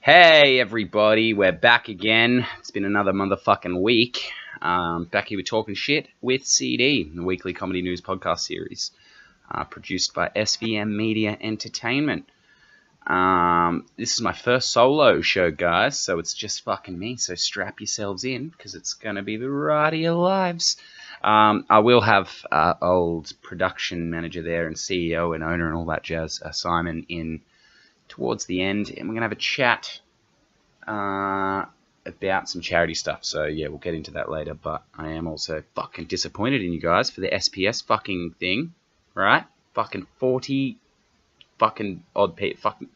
Hey everybody, we're back again. It's been another motherfucking week. Back here with Talking Shit with CeeDee, the weekly comedy news podcast series, produced by SVM Media Entertainment. This is my first solo show, guys, so it's just fucking me, so strap yourselves in, because it's gonna be the ride of your lives. I will have old production manager there and CEO and owner and all that jazz, Simon, in towards the end, and we're going to have a chat about some charity stuff. So, yeah, we'll get into that later, but I am also fucking disappointed in you guys for the SPS fucking thing, right? Fucking 40 fucking odd people, fucking,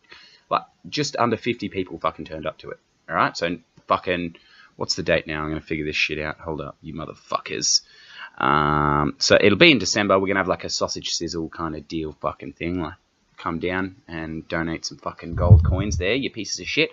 like, just under 50 people fucking turned up to it, alright? So, fucking, what's the date now? I'm going to figure this shit out. Hold up, you motherfuckers. So, it'll be in December. We're going to have, like, a sausage sizzle kind of deal fucking thing, like, come down and donate some fucking gold coins there, you pieces of shit.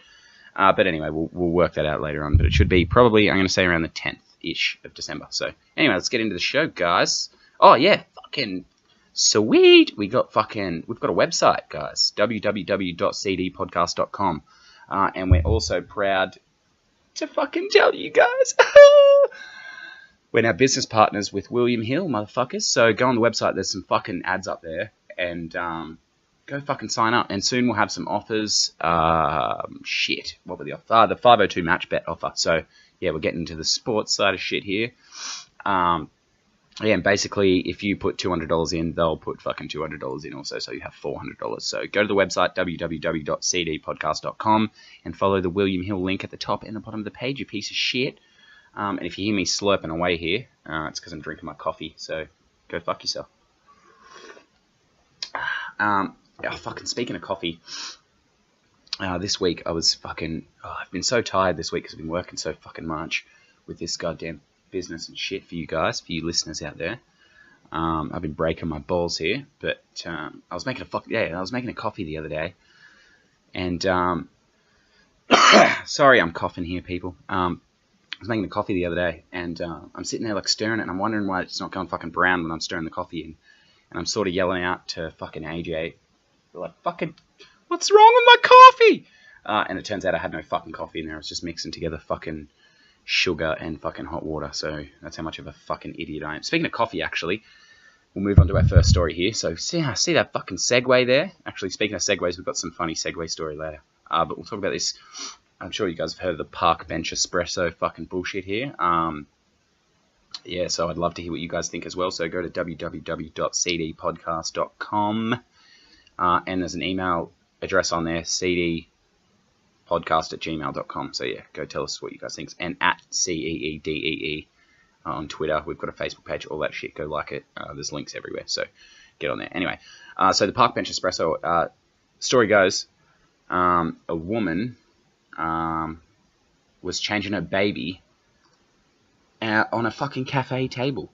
But anyway, we'll work that out later on. But it should be probably, I'm going to say, around the 10th-ish of December. So anyway, let's get into the show, guys. Oh, yeah, fucking sweet. We've got a website, guys, www.cdpodcast.com. And we're also proud to fucking tell you guys, we're now business partners with William Hill, motherfuckers. So go on the website, there's some fucking ads up there. And, go fucking sign up, and soon we'll have some offers. Shit, what were the offers? The 502 match bet offer. So, yeah, we're getting into the sports side of shit here. Yeah, and basically, if you put $200 in, they'll put fucking $200 in also, so you have $400. So go to the website, www.cdpodcast.com, and follow the William Hill link at the top and the bottom of the page, you piece of shit. And if you hear me slurping away here, it's because I'm drinking my coffee, so go fuck yourself. Oh, fucking speaking of coffee, this week I was fucking, I've been so tired this week because I've been working so fucking much with this goddamn business and shit for you guys, for you listeners out there. I've been breaking my balls here, but I was making a coffee the other day, and sorry, I'm coughing here, people. I was making a coffee the other day, and I'm sitting there like stirring it, and I'm wondering why it's not going fucking brown when I'm stirring the coffee in, and I'm sort of yelling out to fucking AJ. Like, fucking, what's wrong with my coffee? And it turns out I had no fucking coffee in there. I was just mixing together fucking sugar and fucking hot water. So that's how much of a fucking idiot I am. Speaking of coffee, actually, we'll move on to our first story here. So see that fucking segue there? Actually, speaking of segues, we've got some funny segue story later. But we'll talk about this. I'm sure you guys have heard of the park bench espresso fucking bullshit here. Yeah, so I'd love to hear what you guys think as well. So go to www.cdpodcast.com. And there's an email address on there, cdpodcast@gmail.com. So, yeah, go tell us what you guys think. And at CEEDEE on Twitter. We've got a Facebook page, all that shit. Go like it. There's links everywhere, so get on there. Anyway, so the Park Bench Espresso story goes, a woman was changing her baby on a fucking cafe table.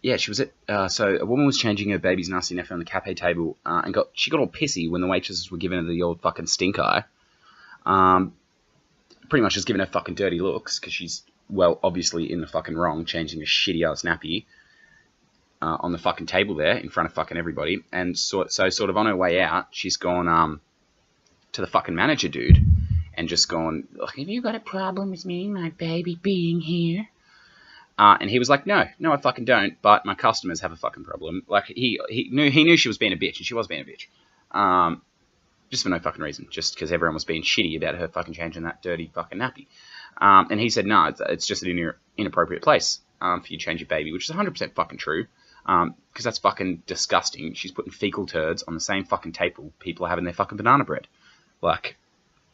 Yeah, she was at, so a woman was changing her baby's nasty nappy on the cafe table, and she got all pissy when the waitresses were giving her the old fucking stink eye. Pretty much just giving her fucking dirty looks, because she's, well, obviously in the fucking wrong, changing a shitty ass nappy, on the fucking table there, in front of fucking everybody. And so sort of on her way out, she's gone, to the fucking manager dude, and just gone, have you got a problem with me, my baby being here? And he was like, no, I fucking don't, but my customers have a fucking problem. Like, he knew she was being a bitch, and she was being a bitch. Just for no fucking reason, just because everyone was being shitty about her fucking changing that dirty fucking nappy. And he said, no, it's just an inappropriate place for you to change your baby, which is 100% fucking true, because that's fucking disgusting. She's putting fecal turds on the same fucking table people are having their fucking banana bread. Like,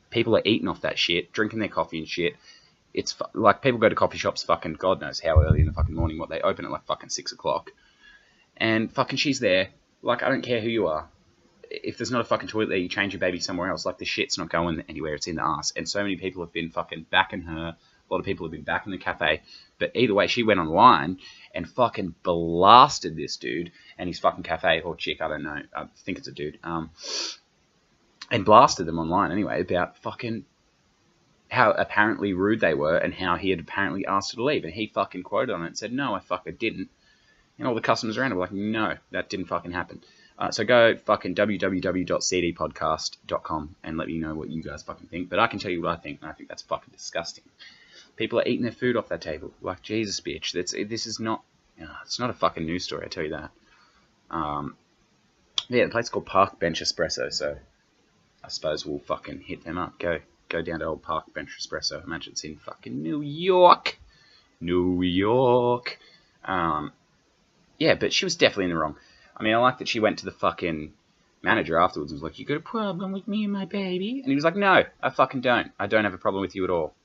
people are eating off that shit, drinking their coffee and shit. It's like, people go to coffee shops fucking God knows how early in the fucking morning, what they open at like fucking 6 o'clock. And fucking she's there. Like, I don't care who you are. If there's not a fucking toilet there, you change your baby somewhere else. Like, the shit's not going anywhere, it's in the ass. And so many people have been fucking backing her. A lot of people have been backing the cafe. But either way, she went online and fucking blasted this dude and his fucking cafe, or chick, I don't know. I think it's a dude. And blasted them online anyway about fucking how apparently rude they were and how he had apparently asked her to leave. And he fucking quoted on it and said, no, I fucking didn't. And all the customers around her were like, no, that didn't fucking happen. So go fucking www.cdpodcast.com and let me know what you guys fucking think. But I can tell you what I think, and I think that's fucking disgusting. People are eating their food off that table. Like, Jesus, bitch. This is not... it's not a fucking news story, I tell you that. Yeah, the place is called Park Bench Espresso, so I suppose we'll fucking hit them up. Go down to old Park Bench Espresso. Imagine it's in fucking New York. New York. Yeah, but she was definitely in the wrong. I mean, I like that she went to the fucking manager afterwards and was like, "You got a problem with me and my baby?" And he was like, "No, I fucking don't. I don't have a problem with you at all.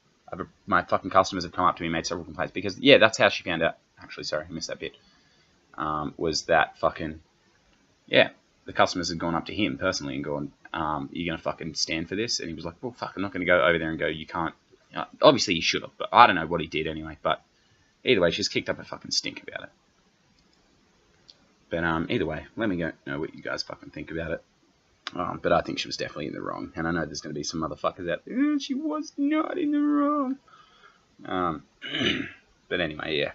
My fucking customers have come up to me and made several complaints." Because, yeah, that's how she found out. Actually, sorry, I missed that bit. Was that fucking... Yeah, the customers had gone up to him personally and gone, "You going to fucking stand for this?" And he was like, "Well, fuck, I'm not going to go over there and go, you can't." Obviously, he should have, but I don't know what he did anyway. But either way, she's kicked up a fucking stink about it. But either way, let me know what you guys fucking think about it. But I think she was definitely in the wrong. And I know there's going to be some motherfuckers out there, she was not in the wrong. But anyway, yeah.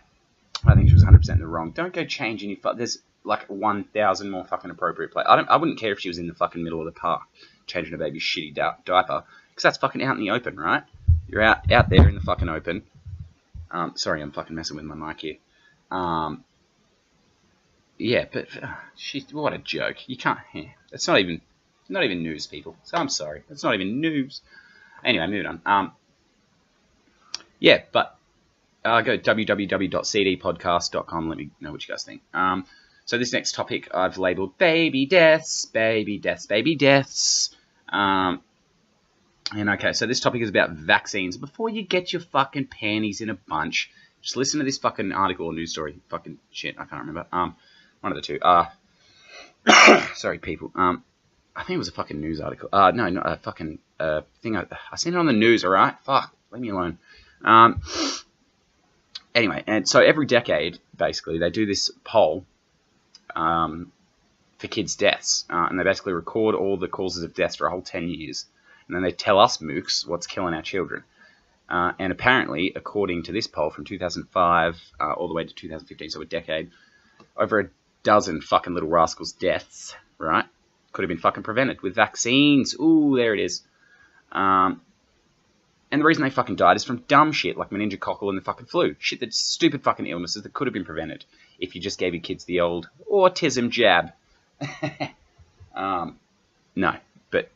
I think she was 100% in the wrong. Don't go changing your... There's like 1,000 more fucking appropriate places. I wouldn't care if she was in the fucking middle of the park changing a baby's shitty diaper. Because that's fucking out in the open, right? You're out there in the fucking open. Sorry, I'm fucking messing with my mic here. Yeah, but what a joke. You can't... Yeah, it's not even news, people. So I'm sorry. It's not even news. Anyway, moving on. Yeah, but go www.cdpodcast.com. Let me know what you guys think. So this next topic I've labelled baby deaths, baby deaths, baby deaths. And okay, so this topic is about vaccines. Before you get your fucking panties in a bunch, just listen to this fucking article or news story. Fucking shit, I can't remember. One of the two. Sorry, people. I think it was a fucking news article. No, not a fucking thing. I seen it on the news, alright? Fuck, leave me alone. Anyway, and so every decade, basically, they do this poll for kids' deaths. And they basically record all the causes of deaths for a whole 10 years. And then they tell us mooks what's killing our children. And apparently, according to this poll from 2005 all the way to 2015, so a decade, over a dozen fucking little rascals' deaths, right, could have been fucking prevented with vaccines. Ooh, there it is. And the reason they fucking died is from dumb shit like meningococcal and the fucking flu. Shit that's stupid fucking illnesses that could have been prevented if you just gave your kids the old autism jab. No, but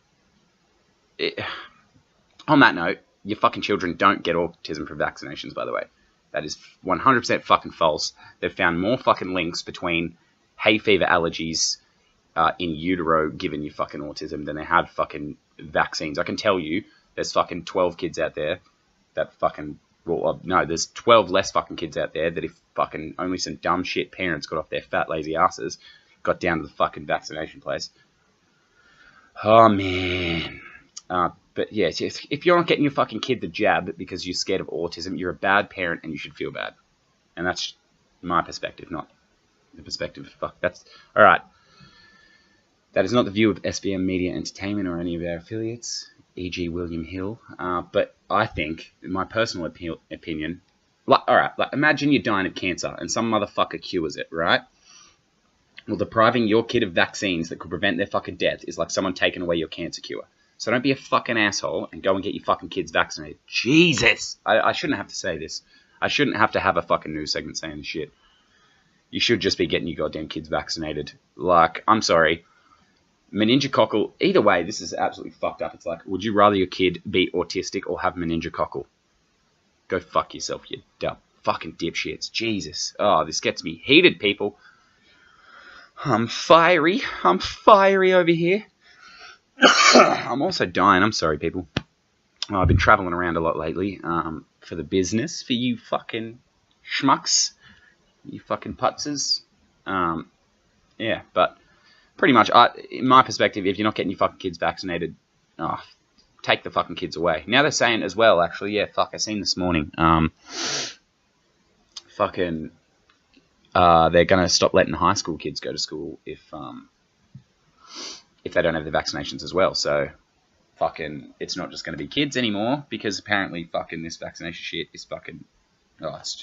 on that note, your fucking children don't get autism from vaccinations, by the way. That is 100% fucking false. They've found more fucking links between hay fever allergies in utero given you fucking autism than they have fucking vaccines. I can tell you there's fucking 12 kids out there that fucking... Well, no, there's 12 less fucking kids out there that if fucking only some dumb shit parents got off their fat, lazy asses, got down to the fucking vaccination place. Oh, man. But yeah, if you're not getting your fucking kid the jab because you're scared of autism, you're a bad parent and you should feel bad. And that's my perspective, not the perspective of fuck. That's all right. That is not the view of SBM Media Entertainment or any of our affiliates, e.g. William Hill. But I think, in my personal opinion, all right, imagine you're dying of cancer and some motherfucker cures it, right? Well, depriving your kid of vaccines that could prevent their fucking death is like someone taking away your cancer cure. So don't be a fucking asshole and go and get your fucking kids vaccinated. Jesus! I shouldn't have to say this. I shouldn't have to have a fucking news segment saying this shit. You should just be getting your goddamn kids vaccinated. Like, I'm sorry. Meningococcal, either way, this is absolutely fucked up. It's like, would you rather your kid be autistic or have meningococcal? Go fuck yourself, you dumb fucking dipshits. Jesus. Oh, this gets me heated, people. I'm fiery. I'm fiery over here. I'm also dying. I'm sorry, people. I've been traveling around a lot lately for the business. For you fucking schmucks. You fucking putzers. Yeah, but pretty much, in my perspective, if you're not getting your fucking kids vaccinated, take the fucking kids away. Now they're saying as well, actually, yeah, fuck, I seen this morning, fucking, they're going to stop letting high school kids go to school if they don't have the vaccinations as well. So, fucking, it's not just going to be kids anymore, because apparently fucking this vaccination shit is fucking,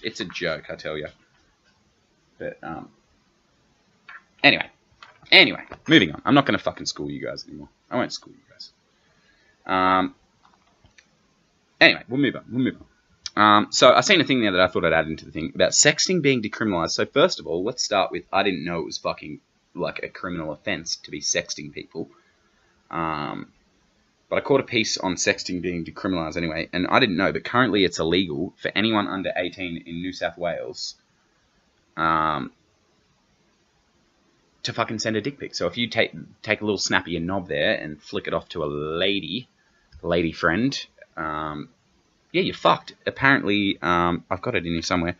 it's a joke, I tell you. But, anyway, Anyway, moving on. I'm not going to fucking school you guys anymore. I won't school you guys. Anyway, we'll move on. So I seen a thing there that I thought I'd add into the thing about sexting being decriminalised. So first of all, let's start with I didn't know it was fucking like a criminal offence to be sexting people. But I caught a piece on sexting being decriminalised anyway, and I didn't know, but currently it's illegal for anyone under 18 in New South Wales to fucking send a dick pic. So if you take a little snap of your knob there and flick it off to a lady friend, yeah, you're fucked. Apparently, I've got it in here somewhere,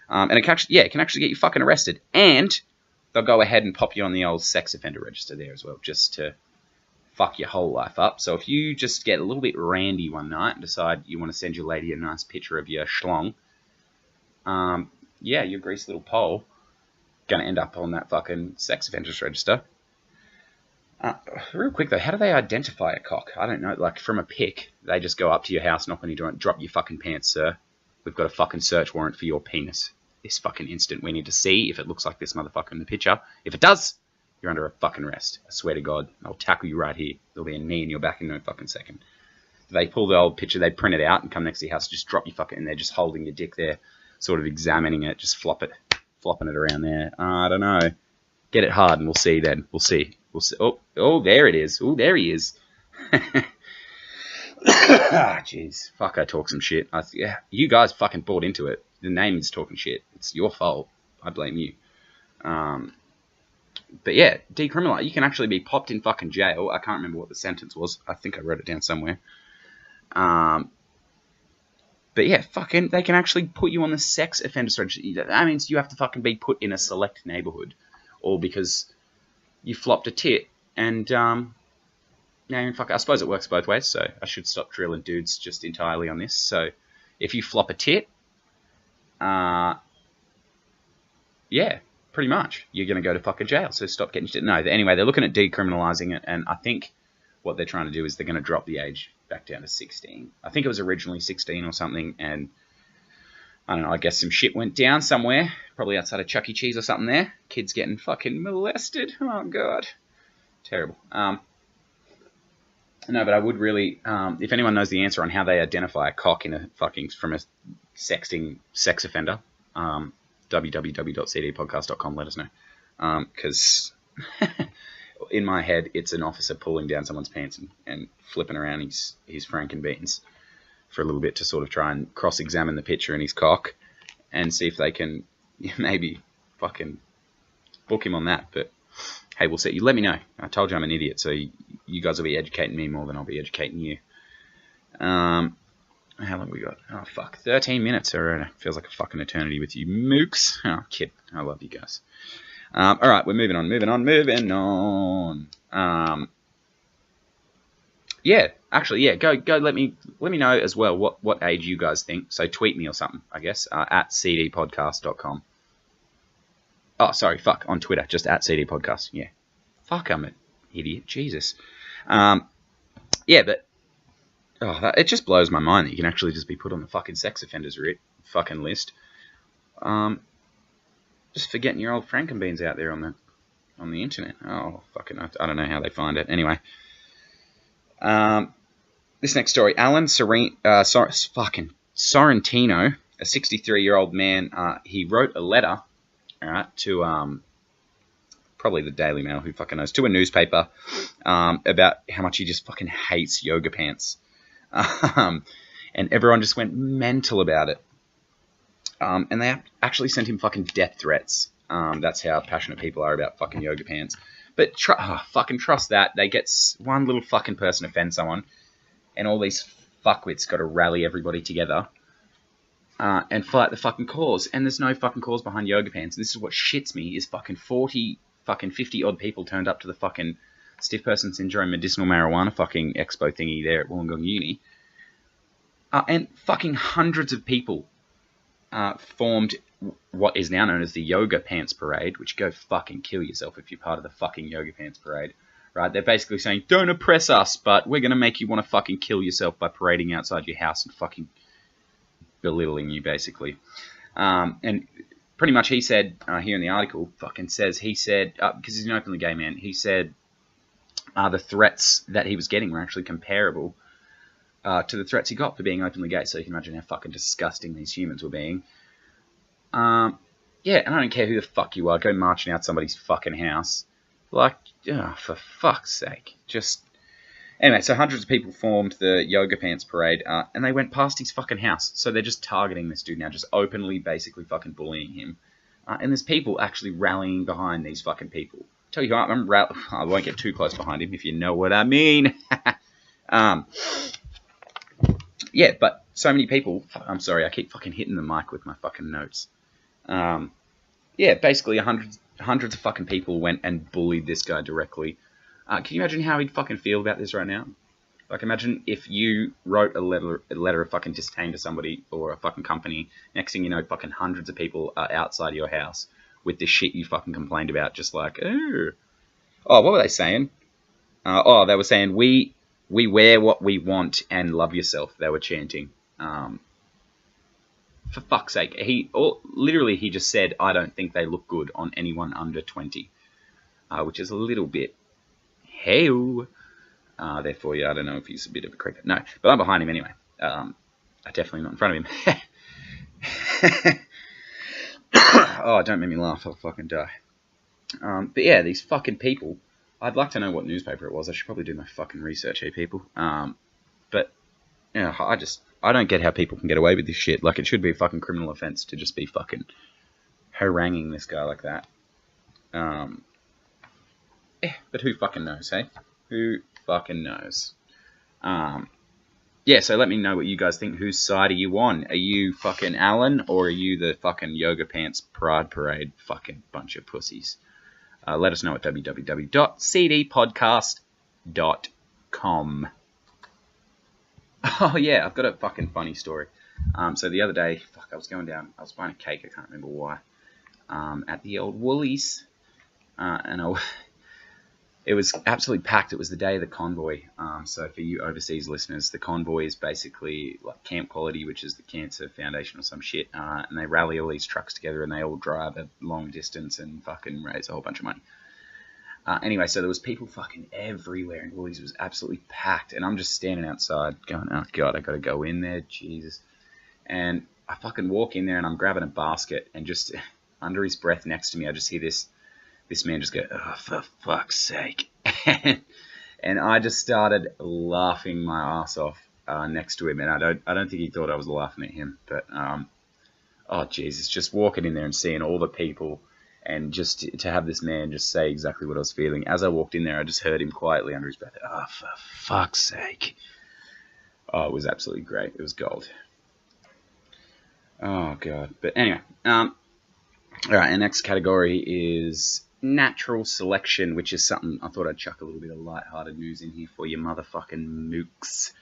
and it can actually get you fucking arrested, and they'll go ahead and pop you on the old sex offender register there as well, just to fuck your whole life up. So if you just get a little bit randy one night and decide you want to send your lady a nice picture of your schlong, yeah, your greasy little pole going to end up on that fucking sex offenders register. Real quick though, how do they identify a cock? I don't know, like from a pic, they just go up to your house, knock on your door, and drop your fucking pants, sir. We've got a fucking search warrant for your penis. This fucking instant, we need to see if it looks like this motherfucker in the picture. If it does, you're under a fucking arrest. I swear to God, I'll tackle you right here. There'll be a knee in your back in no fucking second. They pull the old picture, they print it out and come next to your house, just drop your fucking, and they're just holding your dick there, sort of examining it, just flopping it around there. I don't know. Get it hard and we'll see then. We'll see. Oh, there it is. Oh, there he is. Jeez. Fuck, I talk some shit. Yeah, you guys fucking bought into it. The name is talking shit. It's your fault. I blame you. But yeah, decriminalise. You can actually be popped in fucking jail. I can't remember what the sentence was. I think I wrote it down somewhere. But yeah, fucking, they can actually put you on the sex offenders register. That means you have to fucking be put in a select neighbourhood, or because you flopped a tit, and now you're fuck. I suppose it works both ways. So I should stop drilling dudes just entirely on this. So if you flop a tit, yeah, pretty much you're gonna go to fucking jail. So stop getting shit. No, anyway, they're looking at decriminalising it, and I think what they're trying to do is they're going to drop the age back down to 16. I think it was originally 16 or something, and I don't know, I guess some shit went down somewhere, probably outside of Chuck E. Cheese or something there. Kids getting fucking molested. Oh, God. Terrible. No, but I would really, if anyone knows the answer on how they identify a cock in a fucking, from a sexting sex offender, www.cdpodcast.com, let us know. Because in my head, it's an officer pulling down someone's pants and flipping around his frankenbeans for a little bit to sort of try and cross-examine the picture in his cock and see if they can maybe fucking book him on that. But hey, we'll see. You let me know. I told you I'm an idiot, so you guys will be educating me more than I'll be educating you. How long have we got? Oh, fuck. 13 minutes. Alright. Feels like a fucking eternity with you mooks. Oh, kid. I love you guys. Alright, we're moving on. Yeah, actually, yeah, go let me know as well what age you guys think. So tweet me or something, I guess, at cdpodcast.com. Oh, sorry, fuck, on Twitter, just at cdpodcast, yeah. Fuck, I'm an idiot, Jesus. Yeah, but it just blows my mind that you can actually just be put on the fucking sex offenders fucking list. Just for getting your old frankenbeans out there on the internet. Oh, fucking, I don't know how they find it. Anyway. This next story, Alan Sorrentino, a 63-year-old man, he wrote a letter, to probably the Daily Mail, who fucking knows, to a newspaper, about how much he just fucking hates yoga pants. And everyone just went mental about it. And they actually sent him fucking death threats. That's how passionate people are about fucking yoga pants. But fucking trust that. They get one little fucking person offend someone, and all these fuckwits got to rally everybody together and fight the fucking cause. And there's no fucking cause behind yoga pants. And this is what shits me, is fucking 50 odd people turned up to the fucking Stiff Person Syndrome medicinal marijuana fucking expo thingy there at Wollongong Uni. And fucking hundreds of people formed what is now known as the Yoga Pants Parade, which go fucking kill yourself if you're part of the fucking Yoga Pants Parade, right? They're basically saying, don't oppress us, but we're going to make you want to fucking kill yourself by parading outside your house and fucking belittling you, basically. And pretty much he said, here in the article, he said, because he's an openly gay man, he said the threats that he was getting were actually comparable to the threats he got for being openly gay. So you can imagine how fucking disgusting these humans were being. Yeah, and I don't care who the fuck you are, go marching out somebody's fucking house. Like, oh, for fuck's sake. Just... Anyway, so hundreds of people formed the Yoga Pants Parade, and they went past his fucking house. So they're just targeting this dude now, just openly, basically fucking bullying him. And there's people actually rallying behind these fucking people. Tell you what, I won't get too close behind him, if you know what I mean. Yeah, but so many people... I'm sorry, I keep fucking hitting the mic with my fucking notes. Yeah, basically hundreds of fucking people went and bullied this guy directly. Can you imagine how he'd fucking feel about this right now? Like, imagine if you wrote a letter of fucking disdain to somebody or a fucking company. Next thing you know, fucking hundreds of people are outside your house with this shit you fucking complained about. Just like, oh, what were they saying? They were saying, we wear what we want and love yourself. They were chanting. For fuck's sake. Literally, he just said, I don't think they look good on anyone under 20. Which is a little bit... Hey-o. Therefore, yeah, I don't know if he's a bit of a creeper. No, but I'm behind him anyway. Definitely not in front of him. Oh, don't make me laugh. I'll fucking die. But yeah, these fucking people. I'd like to know what newspaper it was. I should probably do my fucking research here, people. But, yeah, I don't get how people can get away with this shit. Like, it should be a fucking criminal offense to just be fucking haranguing this guy like that. But who fucking knows, hey? Who fucking knows? Yeah, so let me know what you guys think. Whose side are you on? Are you fucking Alan, or are you the fucking Yoga Pants Pride Parade fucking bunch of pussies? Let us know at www.cdpodcast.com. Oh, yeah, I've got a fucking funny story. So the other day, I was going down, I was buying a cake, I can't remember why, at the old Woolies, and it was absolutely packed. It was the day of the convoy. So for you overseas listeners, the convoy is basically like Camp Quality, which is the Cancer Foundation or some shit, and they rally all these trucks together and they all drive a long distance and fucking raise a whole bunch of money. Anyway, so there was people fucking everywhere, and Woolies was absolutely packed, and I'm just standing outside going, oh god, I gotta go in there, Jesus. And I fucking walk in there, and I'm grabbing a basket, and just under his breath next to me, I just hear this man just go, oh, for fuck's sake. And I just started laughing my ass off next to him, and I don't think he thought I was laughing at him, but, oh Jesus, just walking in there and seeing all the people, and just to have this man just say exactly what I was feeling. As I walked in there, I just heard him quietly under his breath, oh, for fuck's sake. Oh, it was absolutely great. It was gold. Oh, God. But anyway, alright, our next category is natural selection, which is something I thought I'd chuck a little bit of light-hearted news in here for you motherfucking mooks.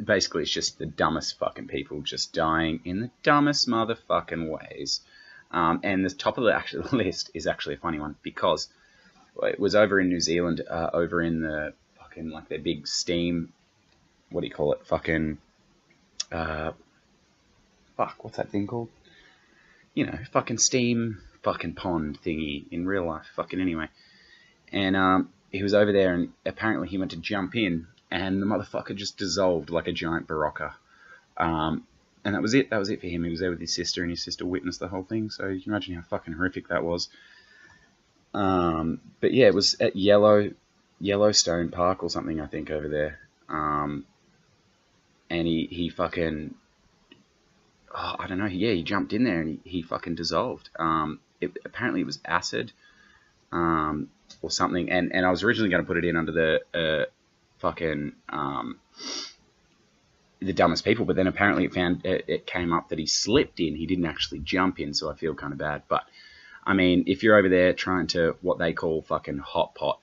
Basically, it's just the dumbest fucking people just dying in the dumbest motherfucking ways. And the top of the list is actually a funny one, because it was over in New Zealand, over in the fucking, like, their big steam, what do you call it, fucking, what's that thing called? You know, fucking steam, fucking pond thingy in real life, fucking anyway. And he was over there, and apparently he went to jump in, and the motherfucker just dissolved like a giant barocca. And that was it. That was it for him. He was there with his sister, and his sister witnessed the whole thing. So you can imagine how fucking horrific that was. But yeah, it was at Yellowstone Park or something, I think, over there. And he fucking, oh, I don't know. Yeah, he jumped in there and he fucking dissolved. Apparently it was acid, or something. And I was originally going to put it in under the fucking the dumbest people, but then apparently it came up that he slipped in. He didn't actually jump in, so I feel kind of bad. But I mean, if you're over there trying to what they call fucking hot pot,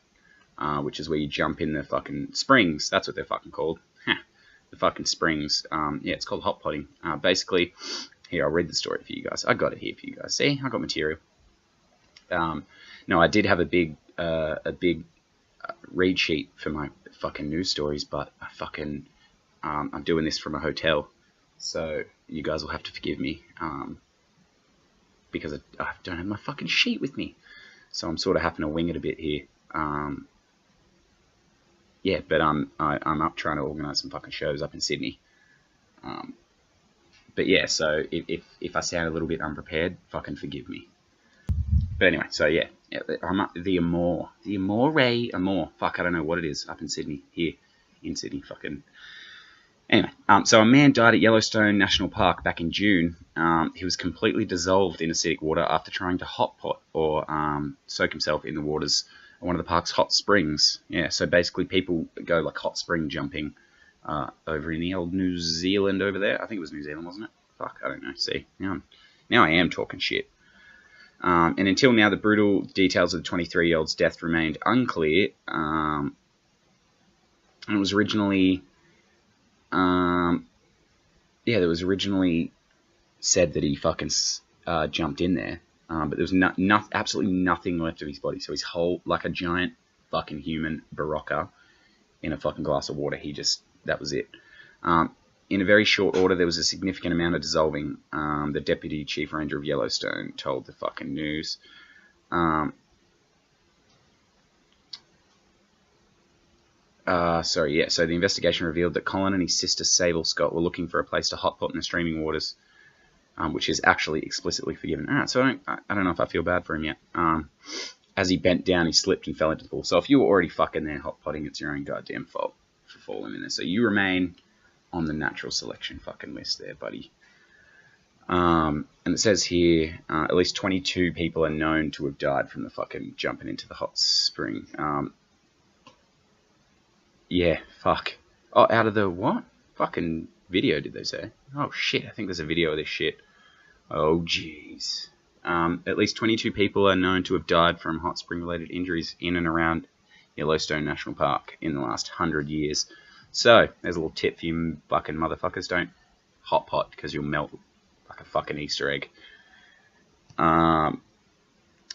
which is where you jump in the fucking springs, that's what they're fucking called. The fucking springs. Yeah, it's called hot potting. Basically, here, I'll read the story for you guys. I got it here for you guys. See, I got material. No, I did have a big read sheet for my fucking news stories, but I'm doing this from a hotel, so you guys will have to forgive me. because I don't have my fucking sheet with me. So I'm sort of having to wing it a bit here. Yeah, but I'm up trying to organise some fucking shows up in Sydney. But yeah, so if I sound a little bit unprepared, fucking forgive me. But anyway, so yeah, I'm up the Amore. Fuck, I don't know what it is up in Sydney. Here in Sydney, fucking. Anyway, so a man died at Yellowstone National Park back in June. He was completely dissolved in acidic water after trying to hot pot or soak himself in the waters at one of the park's hot springs. Yeah, so basically people go like hot spring jumping over in the old New Zealand over there. I think it was New Zealand, wasn't it? Fuck, I don't know. See, now I am talking shit. And until now, the brutal details of the 23-year-old's death remained unclear. And it was originally... there was originally said that he fucking jumped in there, but there was absolutely nothing left of his body. So his whole, like a giant fucking human barocca in a fucking glass of water, that was it. In a very short order, there was a significant amount of dissolving. The Deputy Chief Ranger of Yellowstone told the fucking news. So the investigation revealed that Colin and his sister Sable Scott were looking for a place to hot pot in the streaming waters, which is actually explicitly forgiven. So I don't know if I feel bad for him yet. As he bent down, he slipped and fell into the pool. So if you were already fucking there hot potting, it's your own goddamn fault for falling in there. So you remain on the natural selection fucking list there, buddy. And it says here, at least 22 people are known to have died from the fucking jumping into the hot spring. Yeah, fuck. Oh, out of the what? Fucking video, did they say? Oh, shit, I think there's a video of this shit. Oh, jeez. At least 22 people are known to have died from hot spring-related injuries in and around Yellowstone National Park in the last 100 years. So, there's a little tip for you fucking motherfuckers. Don't hot pot, because you'll melt like a fucking Easter egg.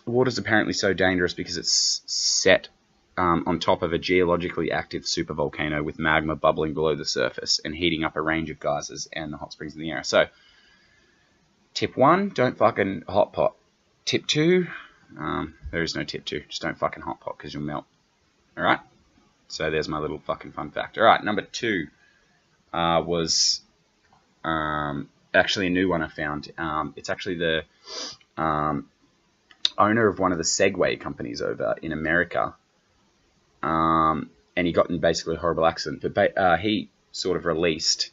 Water's apparently so dangerous because it's set on top of a geologically active supervolcano with magma bubbling below the surface and heating up a range of geysers and the hot springs in the area. So, tip 1, don't fucking hot pot. Tip 2, there is no tip 2. Just don't fucking hot pot because you'll melt. Alright? So there's my little fucking fun fact. Alright, number 2 was actually a new one I found. It's actually the owner of one of the Segway companies over in America. And he got in basically a horrible accident. But he sort of released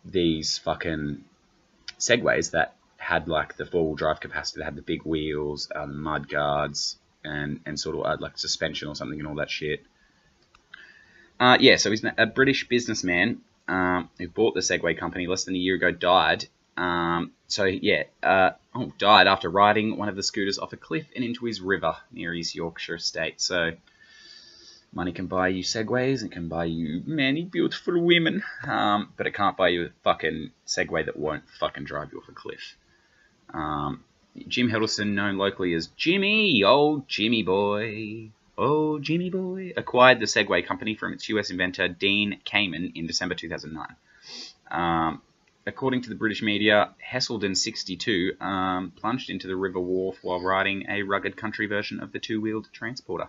these fucking Segways that had like the 4-wheel drive capacity, that had the big wheels, mud guards, and sort of like suspension or something and all that shit. So he's a British businessman who bought the Segway company less than a year ago, died. Died after riding one of the scooters off a cliff and into his river near his Yorkshire estate. So, money can buy you Segways, it can buy you many beautiful women, but it can't buy you a fucking Segway that won't fucking drive you off a cliff. Jim Hiddleston, known locally as Jimmy, old Jimmy boy, acquired the Segway company from its US inventor Dean Kamen in December 2009. According to the British media, Heselden 62 plunged into the River Wharfe while riding a rugged country version of the two-wheeled transporter.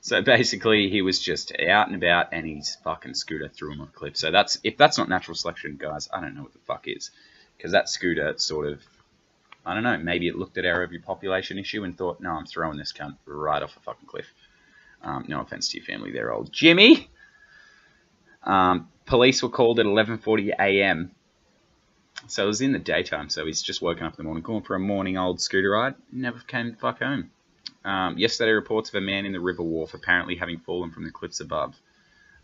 So basically, he was just out and about, and his fucking scooter threw him off a cliff. So if that's not natural selection, guys, I don't know what the fuck is. Because that scooter sort of, I don't know, maybe it looked at our overpopulation issue and thought, no, I'm throwing this cunt right off a fucking cliff. No offense to your family there, old Jimmy. Police were called at 11:40 a.m. So it was in the daytime, so he's just woken up in the morning, going for a morning old scooter ride, never came the fuck home. Yesterday, reports of a man in the River Wharfe apparently having fallen from the cliffs above,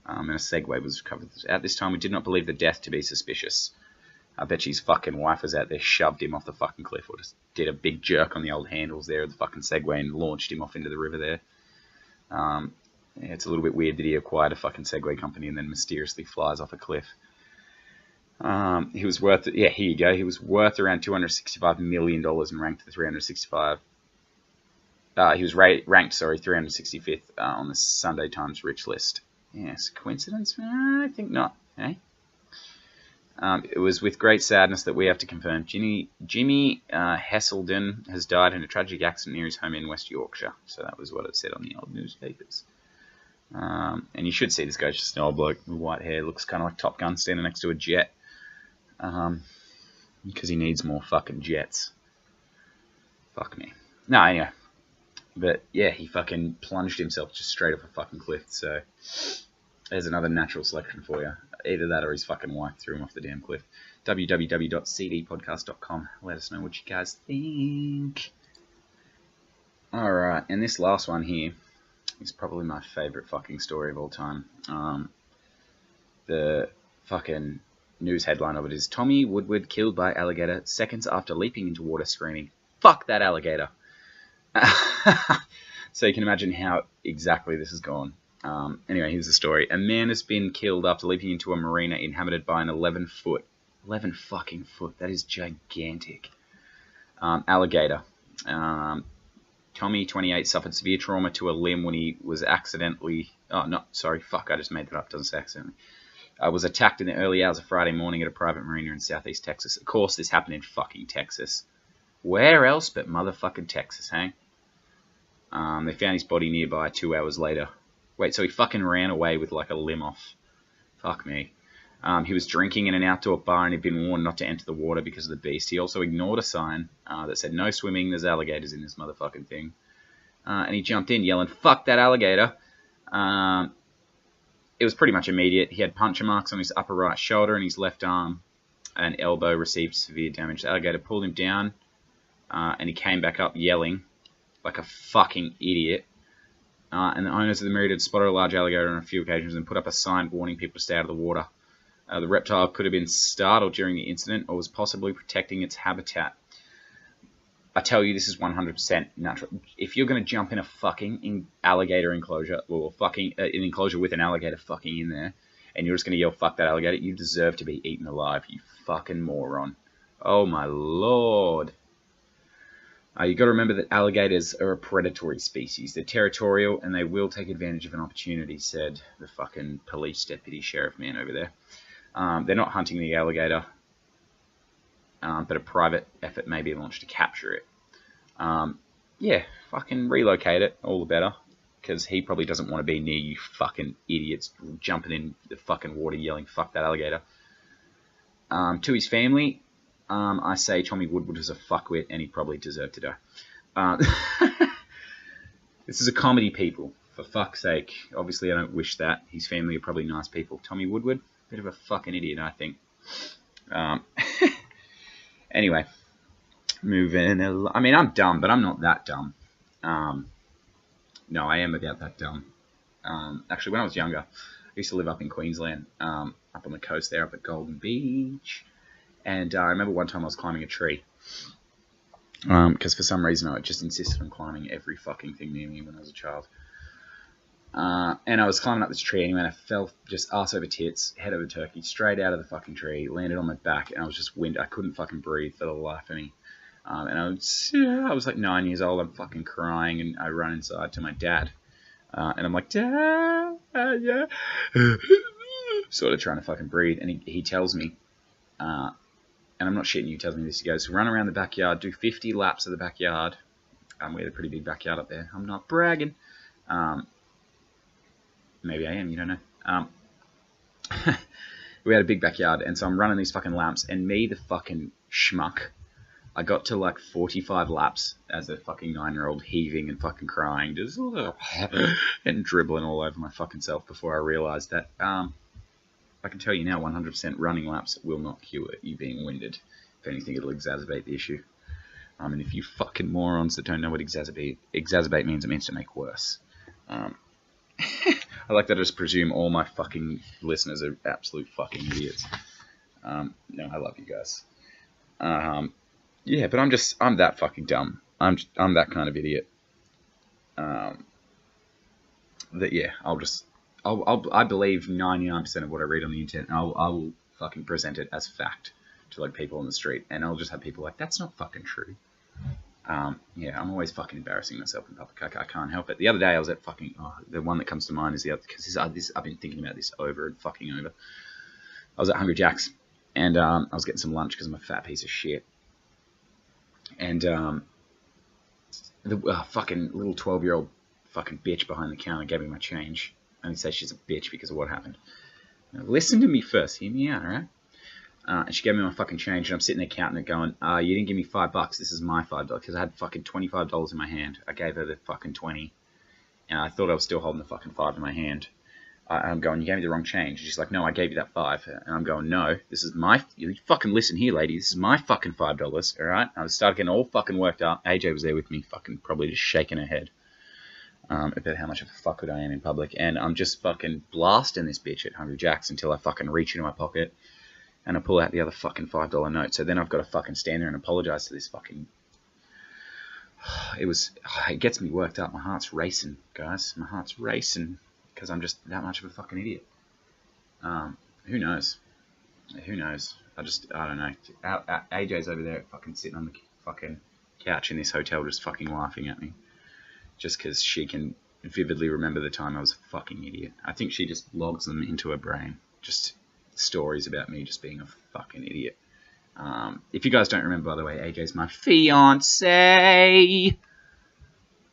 and a Segway was recovered. At this time, we did not believe the death to be suspicious. I bet his fucking wife was out there, shoved him off the fucking cliff, or just did a big jerk on the old handles there of the fucking Segway and launched him off into the river there. It's a little bit weird that he acquired a fucking Segway company and then mysteriously flies off a cliff. He was worth, here you go, he was worth around $265 million and ranked the 365. He was ranked 365th on the Sunday Times Rich list. Yes, coincidence? I think not. Eh? It was with great sadness that we have to confirm Jimmy Hesselden has died in a tragic accident near his home in West Yorkshire. So that was what it said on the old newspapers. And you should see this guy's just an old bloke with white hair. Looks kind of like Top Gun standing next to a jet. Because he needs more fucking jets. Fuck me. No, anyway. But yeah, he fucking plunged himself just straight off a fucking cliff. So there's another natural selection for you. Either that or his fucking wife threw him off the damn cliff. www.cdpodcast.com. Let us know what you guys think. Alright, and this last one here is probably my favourite fucking story of all time. The fucking news headline of it is Tommy Woodward killed by alligator seconds after leaping into water screaming, "Fuck that alligator." So you can imagine how exactly this has gone. Anyway, here's the story. A man has been killed after leaping into a marina inhabited by an 11 fucking foot, that is gigantic, alligator. Tommy, 28, suffered severe trauma to a limb when he was accidentally, I just made that up, doesn't say accidentally. Was attacked in the early hours of Friday morning at a private marina in southeast Texas. Of course, this happened in fucking Texas. Where else but motherfucking Texas, hey? They found his body nearby 2 hours later. Wait, so he fucking ran away with like a limb off. Fuck me. He was drinking in an outdoor bar and he'd been warned not to enter the water because of the beast. He also ignored a sign that said no swimming, there's alligators in this motherfucking thing. And he jumped in yelling, "Fuck that alligator." It was pretty much immediate. He had puncture marks on his upper right shoulder and his left arm and elbow received severe damage. The alligator pulled him down and he came back up yelling like a fucking idiot. And the owners of the marina had spotted a large alligator on a few occasions and put up a sign warning people to stay out of the water. The reptile could have been startled during the incident or was possibly protecting its habitat. I tell you, this is 100% natural. If you're going to jump in a fucking alligator enclosure, or fucking an enclosure with an alligator fucking in there, and you're just going to yell, "Fuck that alligator," you deserve to be eaten alive, you fucking moron. Oh my lord. You got to remember that alligators are a predatory species. They're territorial and they will take advantage of an opportunity, said the fucking police deputy sheriff man over there. They're not hunting the alligator, but a private effort may be launched to capture it. Yeah, fucking relocate it, all the better, because he probably doesn't want to be near you fucking idiots jumping in the fucking water yelling, "Fuck that alligator." To his family, I say Tommy Woodward was a fuckwit and he probably deserved to die. This is a comedy, people. For fuck's sake. Obviously, I don't wish that. His family are probably nice people. Tommy Woodward, bit of a fucking idiot, I think. Anyway, moving. I mean, I'm dumb, but I'm not that dumb. No, I am about that dumb. Actually, when I was younger, I used to live up in Queensland, up on the coast there, up at Golden Beach. And I remember one time I was climbing a tree. Because for some reason I just insisted on climbing every fucking thing near me when I was a child. And I was climbing up this tree anyway, and I fell just ass over tits, head over turkey, straight out of the fucking tree, landed on my back, and I was just winded. I couldn't fucking breathe for the life of me. And I was like 9 years old, I'm fucking crying, and I run inside to my dad. And I'm like, "Dad, yeah." Sort of trying to fucking breathe, and he tells me, and I'm not shitting you, he tells me this, he goes, "Run around the backyard, do 50 laps of the backyard." We had a pretty big backyard up there. I'm not bragging. Maybe I am, you don't know. We had a big backyard, and so I'm running these fucking laps, and me, the fucking schmuck, I got to like 45 laps as a fucking 9-year-old, heaving and fucking crying, just and dribbling all over my fucking self before I realised that, I can tell you now, 100% running laps will not cure you being winded. If anything, it'll exacerbate the issue. And if you fucking morons that don't know what exacerbate means, it means to make worse. I like that I just presume all my fucking listeners are absolute fucking idiots. No, I love you guys. Yeah, but I'm that fucking dumb. I'm that kind of idiot. That yeah, I believe 99% of what I read on the internet, and I will fucking present it as fact to like people on the street, and I'll just have people like, "That's not fucking true." Yeah, I'm always fucking embarrassing myself in public. I can't help it. The other day I was at fucking, the one that comes to mind is the other, because I've been thinking about this over and fucking over. I was at Hungry Jack's, And I was getting some lunch because I'm a fat piece of shit. And the fucking little 12-year-old fucking bitch behind the counter gave me my change. I only say she's a bitch because of what happened. Now, listen to me first. Hear me out, alright? And she gave me my fucking change, and I'm sitting there counting it going, you didn't give me $5. This is my $5. Because I had fucking $25 in my hand. I gave her the fucking 20. And I thought I was still holding the fucking 5 in my hand. I'm going, you gave me the wrong change. She's like, no, I gave you that 5. And I'm going, no, this is my... You fucking listen here, lady. This is my fucking $5, alright? I started getting all fucking worked up. AJ was there with me, fucking probably just shaking her head. About how much of a fuckhead I am in public. And I'm just fucking blasting this bitch at Hungry Jack's until I fucking reach into my pocket. And I pull out the other fucking $5 note. So then I've got to fucking stand there and apologise to this fucking... It gets me worked up. My heart's racing, guys. My heart's racing. Because I'm just that much of a fucking idiot. Who knows? Who knows? I don't know. AJ's over there fucking sitting on the fucking couch in this hotel just fucking laughing at me. Just because she can vividly remember the time I was a fucking idiot. I think she just logs them into her brain. Just stories about me just being a fucking idiot. If you guys don't remember, by the way, AJ's my fiancé.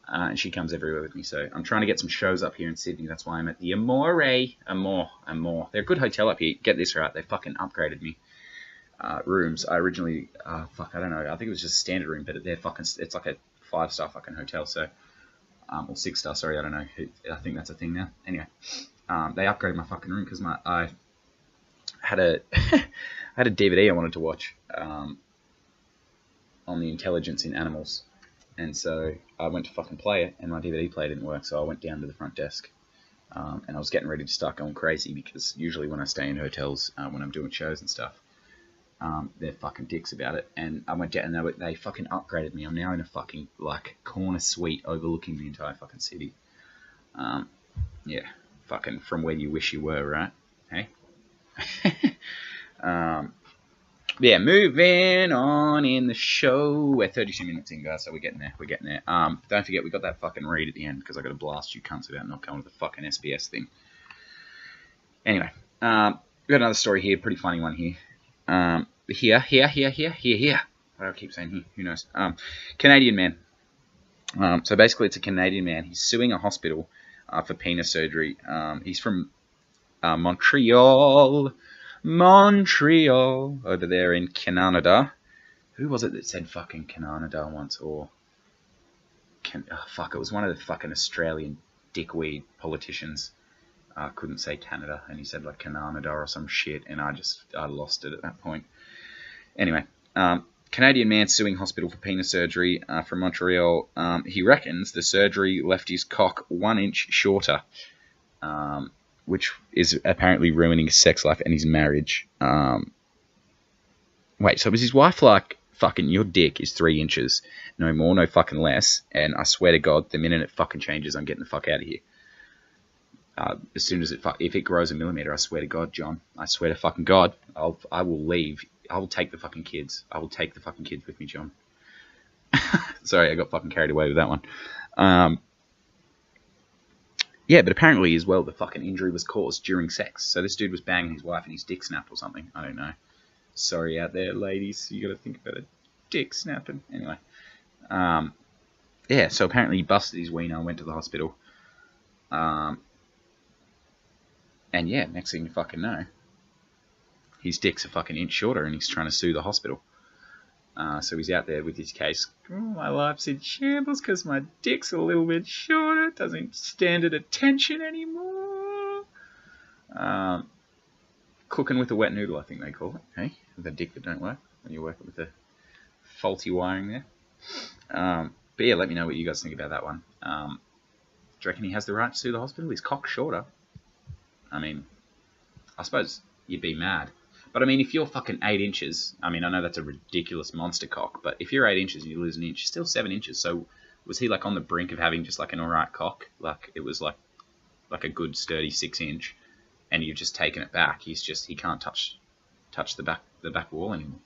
And she comes everywhere with me. So I'm trying to get some shows up here in Sydney. That's why I'm at the Amore. They're a good hotel up here. Get this right. They fucking upgraded me. Rooms. I originally, I don't know. I think it was just a standard room, but they're fucking, it's like a 5-star fucking hotel. So, or 6-star, sorry, I don't know. I think that's a thing now. Anyway, they upgraded my fucking room because I had a I had a DVD I wanted to watch on the intelligence in animals, and so I went to fucking play it, and my DVD player didn't work, so I went down to the front desk, and I was getting ready to start going crazy because usually when I stay in hotels, when I'm doing shows and stuff, they're fucking dicks about it, and I went down and they fucking upgraded me. I'm now in a fucking like corner suite overlooking the entire fucking city. Yeah, fucking from where you wish you were, right? Hey. Yeah, moving on in the show. We're 32 minutes in, guys, so we're getting there. Don't forget, we got that fucking read at the end because I got to blast you cunts about not going to the fucking SBS thing. Anyway, we got another story here, pretty funny one here. Here. Why do I keep saying here? Who knows? Canadian man. So basically, it's a Canadian man. He's suing a hospital for penis surgery. He's from Montreal, over there in Canada. Who was it that said fucking Canada once? Or it was one of the fucking Australian dickweed politicians. Couldn't say Canada, and he said like Canada or some shit, and I lost it at that point. Anyway, Canadian man suing hospital for penis surgery from Montreal. He reckons the surgery left his cock 1 inch shorter, which is apparently ruining his sex life and his marriage. Wait, so was his wife like, fucking, your dick is 3 inches, no more, no fucking less, and I swear to God, the minute it fucking changes, I'm getting the fuck out of here. As soon as if it grows a millimeter, I swear to God, John, I swear to fucking God, I will leave. I will take the fucking kids. I will take the fucking kids with me, John. Sorry, I got fucking carried away with that one. Yeah, but apparently as well, the fucking injury was caused during sex. So this dude was banging his wife and his dick snapped or something. I don't know. Sorry out there, ladies. You got to think about a dick snapping. Anyway. Yeah, so apparently he busted his wiener and went to the hospital. And yeah, next thing you fucking know, his dick's a fucking inch shorter and he's trying to sue the hospital. So he's out there with his case. Oh, my life's in shambles because my dick's a little bit shorter. It doesn't stand at attention anymore. Cooking with a wet noodle, I think they call it. Hey, with a dick that don't work when you work with the faulty wiring there. But yeah, let me know what you guys think about that one. Do you reckon he has the right to sue the hospital? His cock's shorter. I mean, I suppose you'd be mad. But I mean, if you're fucking 8 inches, I mean, I know that's a ridiculous monster cock, but if you're 8 inches and you lose an inch, you're still 7 inches. So was he like on the brink of having just like an alright cock? Like it was like a good sturdy 6 inch, and you've just taken it back. He can't touch the back wall anymore.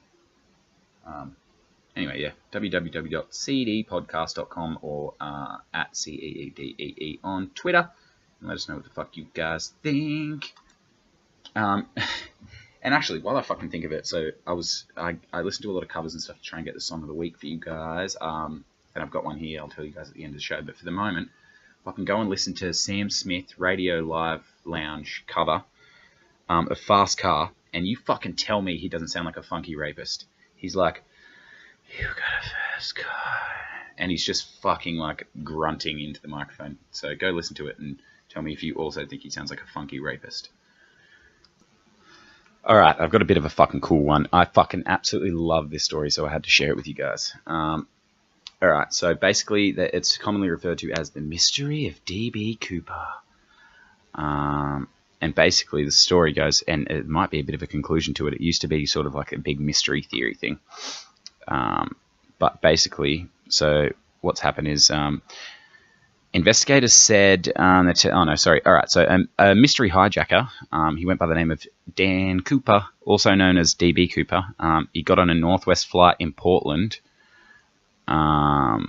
Anyway, yeah, www.cdpodcast.com or at CEEDEE on Twitter. And let us know what the fuck you guys think. And actually, while I fucking think of it, so I listened to a lot of covers and stuff to try and get the song of the week for you guys. And I've got one here. I'll tell you guys at the end of the show. But for the moment, fucking go and listen to Sam Smith Radio Live Lounge cover of Fast Car, and you fucking tell me he doesn't sound like a funky rapist. He's like, "You got a fast car," and he's just fucking like grunting into the microphone. So go listen to it and tell me if you also think he sounds like a funky rapist. Alright, I've got a bit of a fucking cool one. I fucking absolutely love this story, so I had to share it with you guys. Alright, so basically it's commonly referred to as the mystery of D.B. Cooper. And basically the story goes, and it might be a bit of a conclusion to it, it used to be sort of like a big mystery theory thing. But basically, so what's happened is... investigators said a mystery hijacker, he went by the name of Dan Cooper, also known as DB Cooper. He got on a Northwest flight in Portland for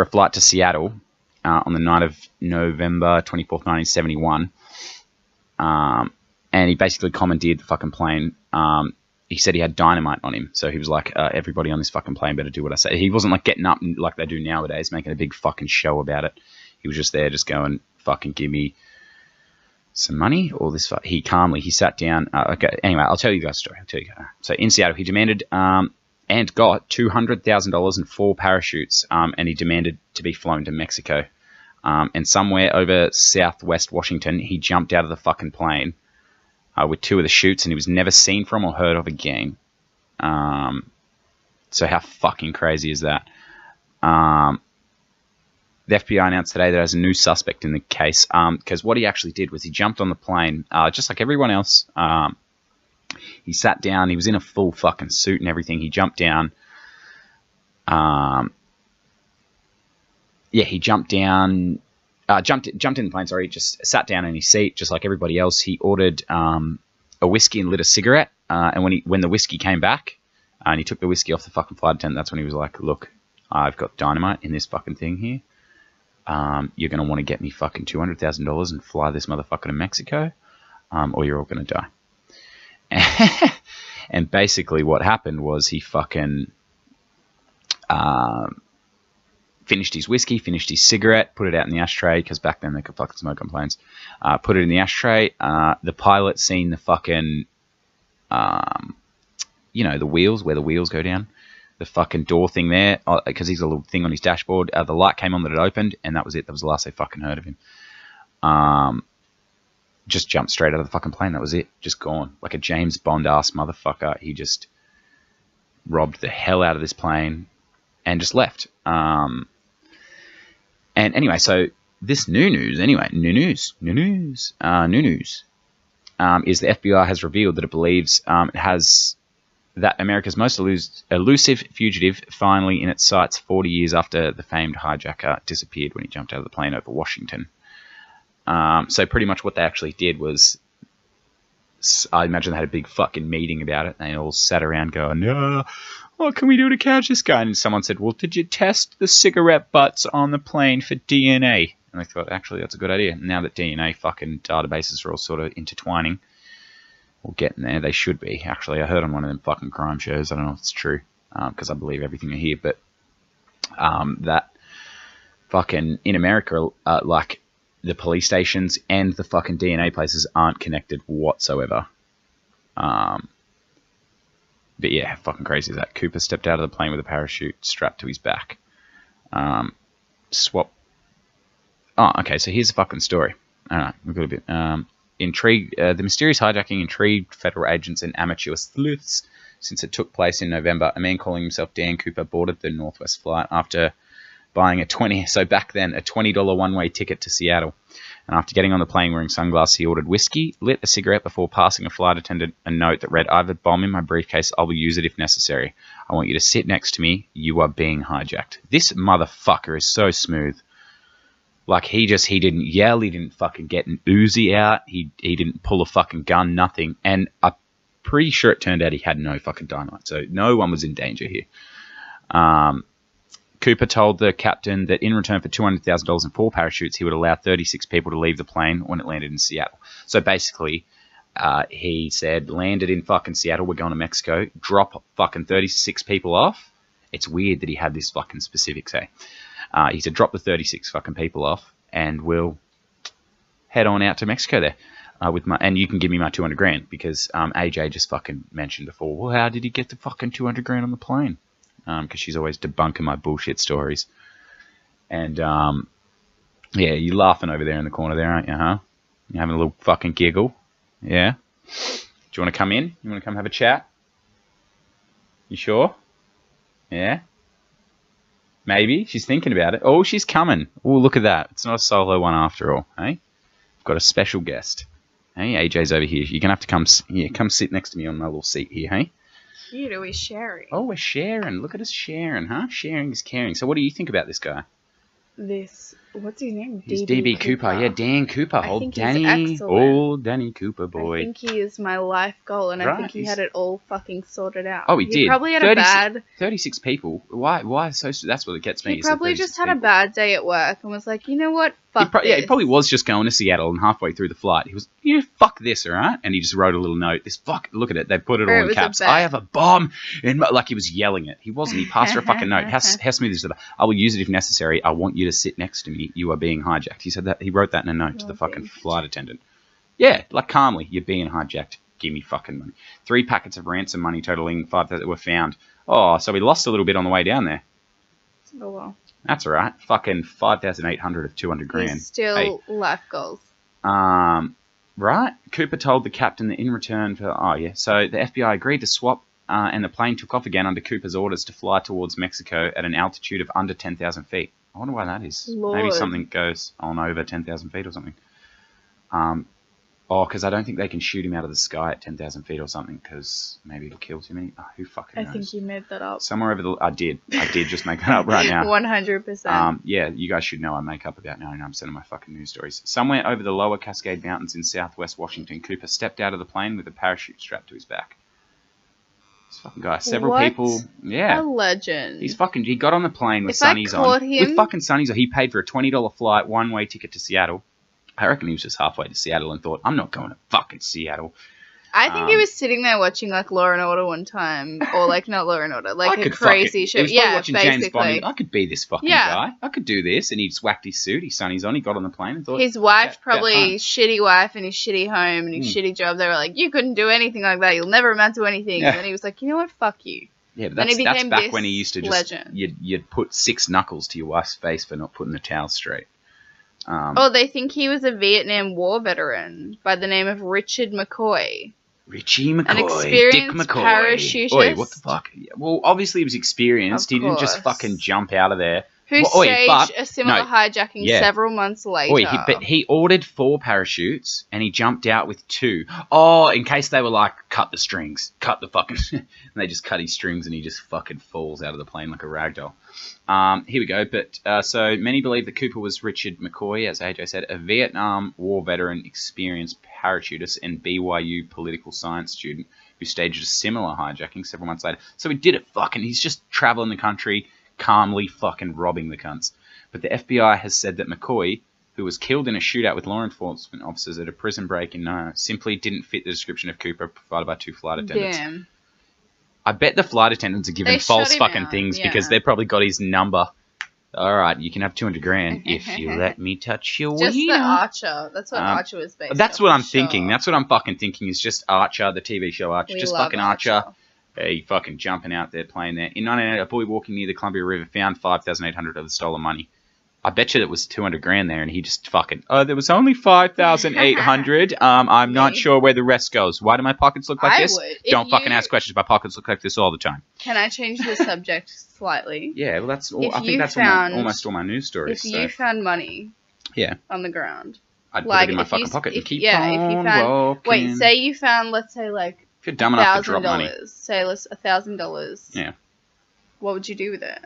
a flight to Seattle on the night of November 24th, 1971. And he basically commandeered the fucking plane. He said he had dynamite on him, so he was like, everybody on this fucking plane better do what I say. He wasn't like getting up like they do nowadays, making a big fucking show about it. He was just there, just going, fucking give me some money, or this. He sat down. Okay, anyway, I'll tell you guys a story. So in Seattle, he demanded and got $200,000 and 4 parachutes, and he demanded to be flown to Mexico. And somewhere over southwest Washington, he jumped out of the fucking plane with 2 of the chutes, and he was never seen from or heard of again. So how fucking crazy is that? The FBI announced today that there's a new suspect in the case, because what he actually did was he jumped on the plane, just like everyone else. He sat down. He was in a full fucking suit and everything. He jumped down. He jumped in the plane, sorry, just sat down in his seat, just like everybody else. He ordered a whiskey and lit a cigarette, and when the whiskey came back, and he took the whiskey off the fucking flight attendant, that's when he was like, look, I've got dynamite in this fucking thing here. You're going to want to get me fucking $200,000 and fly this motherfucker to Mexico, or you're all going to die. And basically what happened was he fucking... finished his whiskey, finished his cigarette, put it out in the ashtray, because back then they could fucking smoke on planes. Put it in the ashtray. The pilot seen the fucking, the wheels, where the wheels go down. The fucking door thing there, because he's a little thing on his dashboard. The light came on that it opened, and that was it. That was the last they fucking heard of him. Just jumped straight out of the fucking plane. That was it. Just gone. Like a James Bond-ass motherfucker. He just robbed the hell out of this plane and just left. And anyway, so this new news, is the FBI has revealed that it believes it has that America's most elusive fugitive finally in its sights 40 years after the famed hijacker disappeared when he jumped out of the plane over Washington. So pretty much what they actually did was, I imagine they had a big fucking meeting about it. They all sat around going, no, what can we do to catch this guy? And someone said, well, did you test the cigarette butts on the plane for DNA? And they thought, actually, that's a good idea. Now that DNA fucking databases are all sort of intertwining, or getting there, they should be. Actually, I heard on one of them fucking crime shows, I don't know if it's true, because I believe everything I hear, but that fucking, in America, like, the police stations and the fucking DNA places aren't connected whatsoever. But yeah, how fucking crazy is that? Cooper stepped out of the plane with a parachute strapped to his back. Swap. Oh, okay, so here's the fucking story. Alright, we've got a bit. The mysterious hijacking intrigued federal agents and amateur sleuths since it took place in November. A man calling himself Dan Cooper boarded the Northwest flight after buying a $20 one-way ticket to Seattle. And after getting on the plane wearing sunglasses, he ordered whiskey, lit a cigarette before passing a flight attendant a note that read, I have a bomb in my briefcase, I will use it if necessary. I want you to sit next to me, you are being hijacked. This motherfucker is so smooth. Like, he didn't yell, he didn't fucking get an Uzi out, he didn't pull a fucking gun, nothing. And I'm pretty sure it turned out he had no fucking dynamite, so no one was in danger here. Cooper told the captain that in return for $200,000 and 4 parachutes, he would allow 36 people to leave the plane when it landed in Seattle. So basically, He said, landed in fucking Seattle, we're going to Mexico, drop fucking 36 people off. It's weird that he had this fucking specific say. He said, drop the 36 fucking people off, and we'll head on out to Mexico there. And you can give me my 200 grand, because AJ just fucking mentioned before, well, how did he get the fucking 200 grand on the plane? Because she's always debunking my bullshit stories. And, yeah, you're laughing over there in the corner there, aren't you, huh? You're having a little fucking giggle. Yeah? Do you want to come in? You want to come have a chat? You sure? Yeah? Maybe. She's thinking about it. Oh, she's coming. Oh, look at that. It's not a solo one after all, hey? I've got a special guest. Hey, AJ's over here. You're going to have to come sit next to me on my little seat here, hey? Cute, are we sharing? Oh, we're sharing. Look at us sharing, huh? Sharing is caring. So what do you think about this guy? What's his name? He's DB Cooper. Yeah, Dan Cooper. I think Danny. he's excellent. Old Danny Cooper boy. I think he is my life goal, and I think he had it all fucking sorted out. Oh, he did. Probably had a bad... 36 people. Why so... That's what it gets me. He probably just had a bad day at work and was like, you know what? Fuck this. Yeah, he probably was just going to Seattle, and halfway through the flight, he was, fuck this, all right? And he just wrote a little note. Look at it. They put it all in caps. I have a bomb. And like he was yelling it. He wasn't. He passed her a fucking note. How smooth is that? I will use it if necessary. I want you to sit next to me. You are being hijacked. He said that. He wrote that in a note to the fucking flight attendant. Yeah, like calmly. You're being hijacked. Give me fucking money. 3 packets of ransom money totaling 5,000 were found. Oh, so we lost a little bit on the way down there. Oh, well. That's all right. Fucking 5,800 of 200 grand. He's still life goals. Right? Cooper told the captain that in return for... Oh, yeah. So the FBI agreed to swap, and the plane took off again under Cooper's orders to fly towards Mexico at an altitude of under 10,000 feet. I wonder why that is. Lord. Maybe something goes on over 10,000 feet or something. Because I don't think they can shoot him out of the sky at 10,000 feet or something, because maybe it'll kill too many. Oh, who fucking knows? I think you made that up. Somewhere over the... I did just make that up right now. 100%. Yeah, you guys should know I make up about 99% of my fucking news stories. Somewhere over the lower Cascade Mountains in southwest Washington, Cooper stepped out of the plane with a parachute strapped to his back. This fucking guy. Several people... Yeah. A legend. He got on the plane with sunnies on. With fucking sunnies on. He paid for a $20 flight, one-way ticket to Seattle. I reckon he was just halfway to Seattle and thought, I'm not going to fucking Seattle. I think he was sitting there watching, like, Law and Order one time. Or, like, not Law and Order. Like, a crazy show. Yeah, watching James Bond. I could be this fucking guy. I could do this. And he'd whacked his suit, his sunnies on. He got on the plane and thought... His wife, probably shitty wife and his shitty home and his shitty job. They were like, you couldn't do anything like that. You'll never amount to anything. Yeah. And then he was like, you know what? Fuck you. Yeah, but that's back when he used to just... You'd put 6 knuckles to your wife's face for not putting the towel straight. They think he was a Vietnam War veteran by the name of Richard McCoy. Richie McCoy. An experienced Dick McCoy. parachutist. Oi, what the fuck? Well, obviously he was experienced. He didn't just fucking jump out of there. Who staged a similar hijacking several months later. But he ordered 4 parachutes, and he jumped out with 2. Oh, in case they were like, cut the strings. Cut the fucking... and they just cut his strings, and he just fucking falls out of the plane like a ragdoll. Here we go. But so many believe that Cooper was Richard McCoy, as AJ said, a Vietnam War veteran, experienced parachutist, and BYU political science student who staged a similar hijacking several months later. So he did it fucking... He's just traveling the country... calmly fucking robbing the cunts. But the FBI has said that McCoy, who was killed in a shootout with law enforcement officers at a prison break-in, simply didn't fit the description of Cooper provided by 2 flight attendants. Damn. I bet the flight attendants are giving false fucking things because they've probably got his number. All right, you can have 200 grand if you let me touch your wiener. Just the Archer. That's what Archer was based on. That's what I'm thinking. That's what I'm fucking thinking is just Archer, the TV show Archer. Just fucking Archer. He fucking jumping out there, playing there. In 1998, a boy walking near the Columbia River found 5,800 of the stolen money. I bet you that was 200 grand there, and he just fucking... Oh, there was only 5,800. I'm not sure where the rest goes. Why do my pockets look like this? Don't fucking ask questions. My pockets look like this all the time. Can I change the subject slightly? Yeah, well, that's all. I think that's almost all my news stories. If you found money on the ground... I'd put it in my fucking pocket and keep on if you found... walking. Wait, say you found, let's say, like... If you're dumb enough to drop money. Say let's $1,000. Yeah. What would you do with it?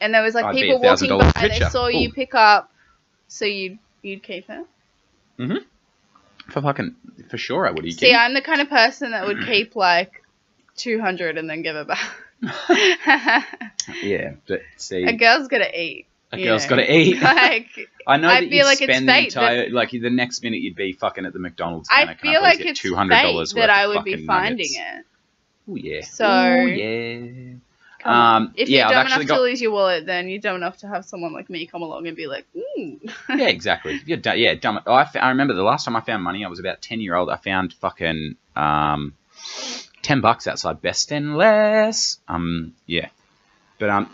And there was like people walking by, they saw you pick up, so you'd keep it? For sure I would. See, I'm the kind of person that would keep like 200 and then give it back. Yeah, but see... A girl's gotta eat. A girl's got to eat. Like, I know I that feel you like it's spend the fate entire, like the next minute you'd be fucking at the McDonald's I counter. feel like get it's $200 fate that I worth would of be fucking finding nuggets. it. Oh yeah. So, oh yeah. Come on. If yeah, you're I've dumb actually enough to lose your wallet, then you're dumb enough to have someone like me come along and be like, Yeah, exactly. You're dumb. I remember the last time I found money, I was about 10-year-old. I found fucking $10 outside Best and Less. Yeah. But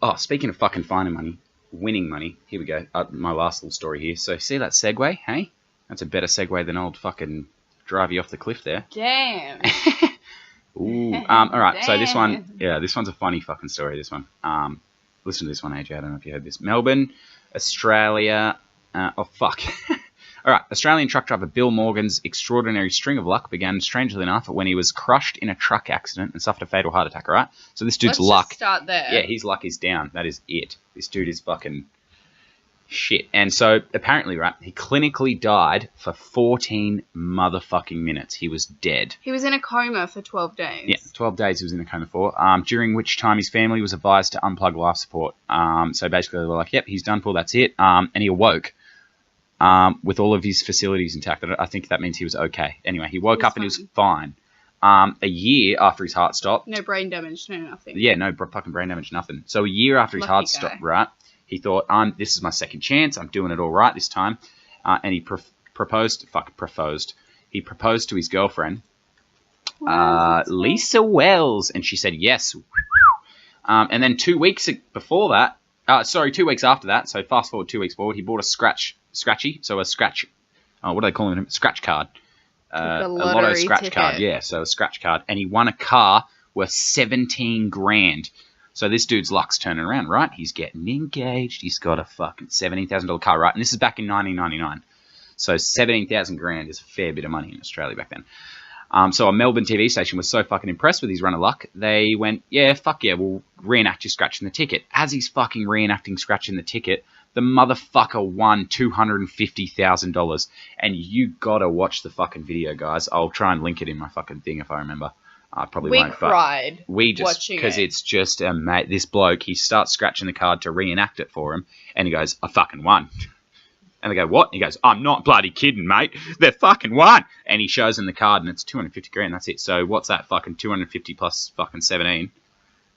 oh, speaking of fucking finding money, winning money. Here we go. My last little story here. So see that Segway? Hey, that's a better Segway than old fucking drive you off the cliff there. damn. Ooh. All right. So this one, Damn. this one's a funny fucking story. This one. Listen to this one, AJ. I don't know if you heard this. Melbourne, Australia. Oh fuck. All right. Australian truck driver Bill Morgan's extraordinary string of luck began, strangely enough, when he was crushed in a truck accident and suffered a fatal heart attack. All right. So this dude's Let's luck. just start there. Yeah, his luck is down. That is it. This dude is fucking shit. And so apparently, right, he clinically died for 14 motherfucking minutes. He was dead. He was in a coma for 12 days. Yeah, 12 days he was in a coma for, during which time his family was advised to unplug life support. So basically they were like, yep, he's done for, that's it. And he awoke with all of his facilities intact. I think that means he was okay. Anyway, he woke up and he was fine. A year after his heart stopped. No brain damage, no nothing. Yeah, no fucking brain damage, nothing. So a year after his heart stopped, right, he thought, this is my second chance. I'm doing it all right this time. And he proposed. He proposed to his girlfriend, Lisa Wells, and she said yes. And then 2 weeks before that, 2 weeks after that, so fast forward 2 weeks forward, he bought a scratch card. A lotto scratch card, yeah, so a scratch card. And he won a car worth 17 grand. So this dude's luck's turning around, right? He's getting engaged. He's got a fucking $17,000 car, right? And this is back in 1999. So 17,000 grand is a fair bit of money in Australia back then. So a Melbourne TV station was so fucking impressed with his run of luck, they went, yeah, fuck yeah, we'll reenact you scratching the ticket. As he's fucking reenacting scratching the ticket, the motherfucker won $250,000. And you gotta watch the fucking video, guys. I'll try and link it in my fucking thing if I remember. I probably won't. We cried. We just, because it's just, mate, this bloke, he starts scratching the card to reenact it for him, and he goes, I fucking won. And they go, what? And he goes, I'm not bloody kidding, mate. They fucking won. And he shows them the card, and it's 250 grand. That's it. So what's that? Fucking 250 plus fucking 17.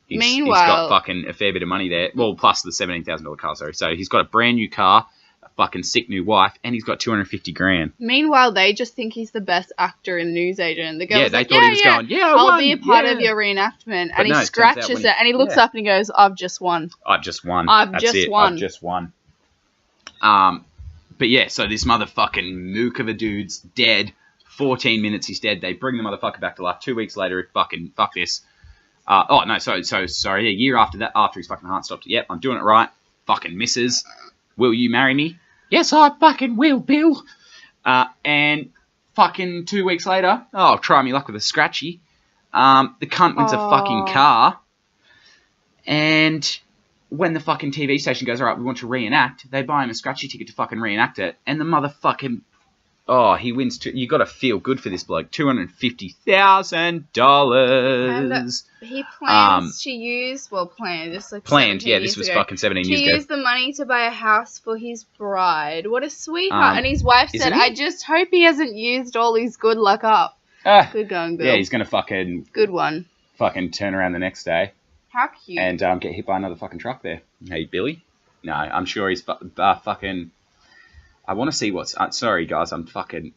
Meanwhile, he's got fucking a fair bit of money there. Well, plus the $17,000 car, sorry. So he's got a brand new car, a fucking sick new wife, and he's got 250 grand. Meanwhile, they just think he's the best actor and newsagent. The girl's they like, thought he was going, I'll be a part of your reenactment. But and he scratches it, and he looks up and he goes, I've just won. I've just won. I've just won. But yeah, so this motherfucking mook of a dude's dead. 14 minutes he's dead. They bring the motherfucker back to life. 2 weeks later, fucking fuck this. Sorry. A year after that, after his fucking heart stopped. Yep, I'm doing it right. Fucking missus. Will you marry me? Yes, I fucking will, Bill. And fucking 2 weeks later, try me luck with a scratchy. The cunt wins a fucking car. And when the fucking TV station goes, all right, we want to reenact, they buy him a scratchy ticket to fucking reenact it, and the motherfucking, he wins. You got to feel good for this bloke. $250,000. And he plans to use, this like planned, yeah, this was fucking 17 years ago. To use the money to buy a house for his bride. What a sweetheart. And his wife said, I just hope he hasn't used all his good luck up. Good going, Bill. Yeah, he's going to fucking... Good one. Fucking turn around the next day. How cute. And get hit by another fucking truck there. Hey, Billy? No, I'm sure he's fucking... I want to see what's... sorry, guys, I'm fucking...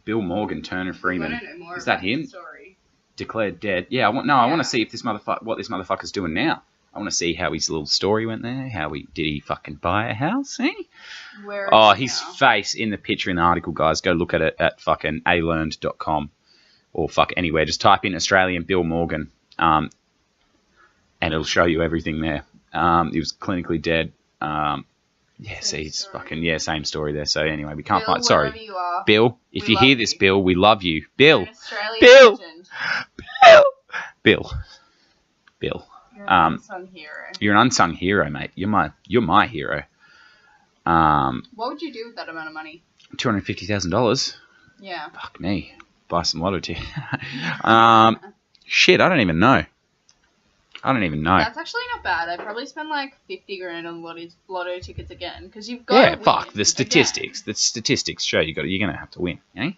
Bill Morgan, Turner Freeman. I don't know more Is that him? Story. Declared dead. Yeah, I want to see if this what this motherfucker's doing now. I want to see how his little story went there. Did he fucking buy a house? Eh? Where is he his now? face in the picture in the article, guys. Go look at it at fucking alearned.com or fuck anywhere. Just type in Australian Bill Morgan, and it'll show you everything there. He was clinically dead. See, it's fucking same story there. So anyway, we can't find. Sorry, Bill. If you hear this, Bill, we love you, Bill. Bill. Bill. You're an unsung hero. You're an unsung hero, mate. You're my hero. What would you do with that amount of money? $250,000. Yeah. Fuck me. Buy some lotto tickets. Shit, I don't even know. I don't even know. That's actually not bad. I'd probably spend like 50 grand on lotto tickets again because you've got to win fuck the statistics. Again. The statistics show you're gonna have to win. Eh?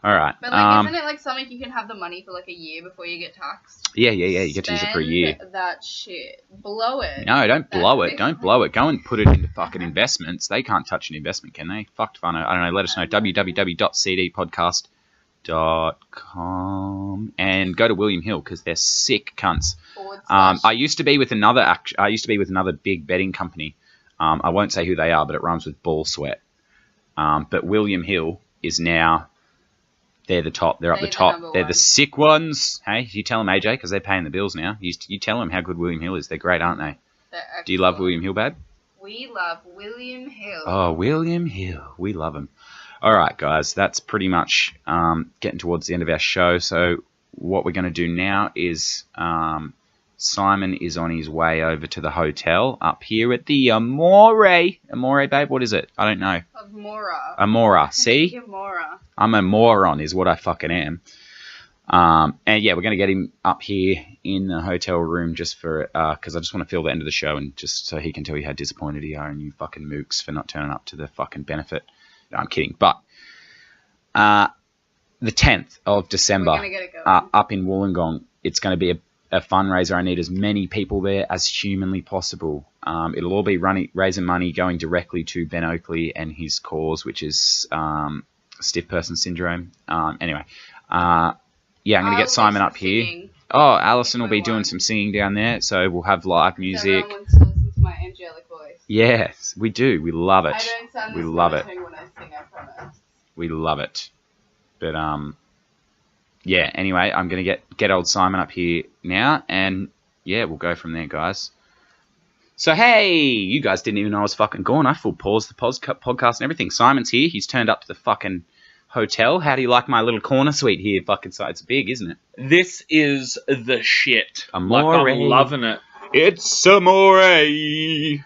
All right. But like, isn't it like something you can have the money for like a year before you get taxed? Yeah. You get to use it for a year. That shit. Blow it. No, don't blow it. Don't blow it. Go and put it into fucking investments. They can't touch an investment, can they? Fucked fun. I don't know. Let us know. www.cdpodcast.com and go to William Hill because they're sick cunts. I used to be with another big betting company. I won't say who they are, but it rhymes with ball sweat. But William Hill is now. They're the top. They're up the top. They're the sick ones. Hey, you tell them, AJ, because they're paying the bills now. You tell them how good William Hill is. They're great, aren't they? Do you love William Hill, babe? We love William Hill. Oh, William Hill. We love him. All right, guys. That's pretty much getting towards the end of our show. So what we're going to do now is Simon is on his way over to the hotel up here at the Amore. Amore, babe? What is it? I don't know. Amora. See? Amora. I'm a moron is what I fucking am. And yeah, we're going to get him up here in the hotel room just for, because I just want to feel the end of the show and just so he can tell you how disappointed you are and you fucking mooks for not turning up to the fucking benefit. No, I'm kidding. But the 10th of December up in Wollongong, it's going to be a fundraiser. I need as many people there as humanly possible. It'll all be raising money going directly to Ben Oakley and his cause, which is stiff person syndrome. Anyway, yeah, I'm going to get Simon up here. Oh, Alison will be doing some singing down there, so we'll have live music. Everyone wants to listen to my angelic voice. Yes, we do. We love it. I don't sound we love it. When I sing, I promise. We love it. But yeah. Anyway, I'm going to get old Simon up here now, and yeah, we'll go from there, guys. So hey, you guys didn't even know I was fucking gone. I full paused the podcast and everything. Simon's here. He's turned up to the fucking hotel. How do you like my little corner suite here? Fucking so it's big, isn't it? This is the shit. Amore. Like, I'm loving it. It's Amore.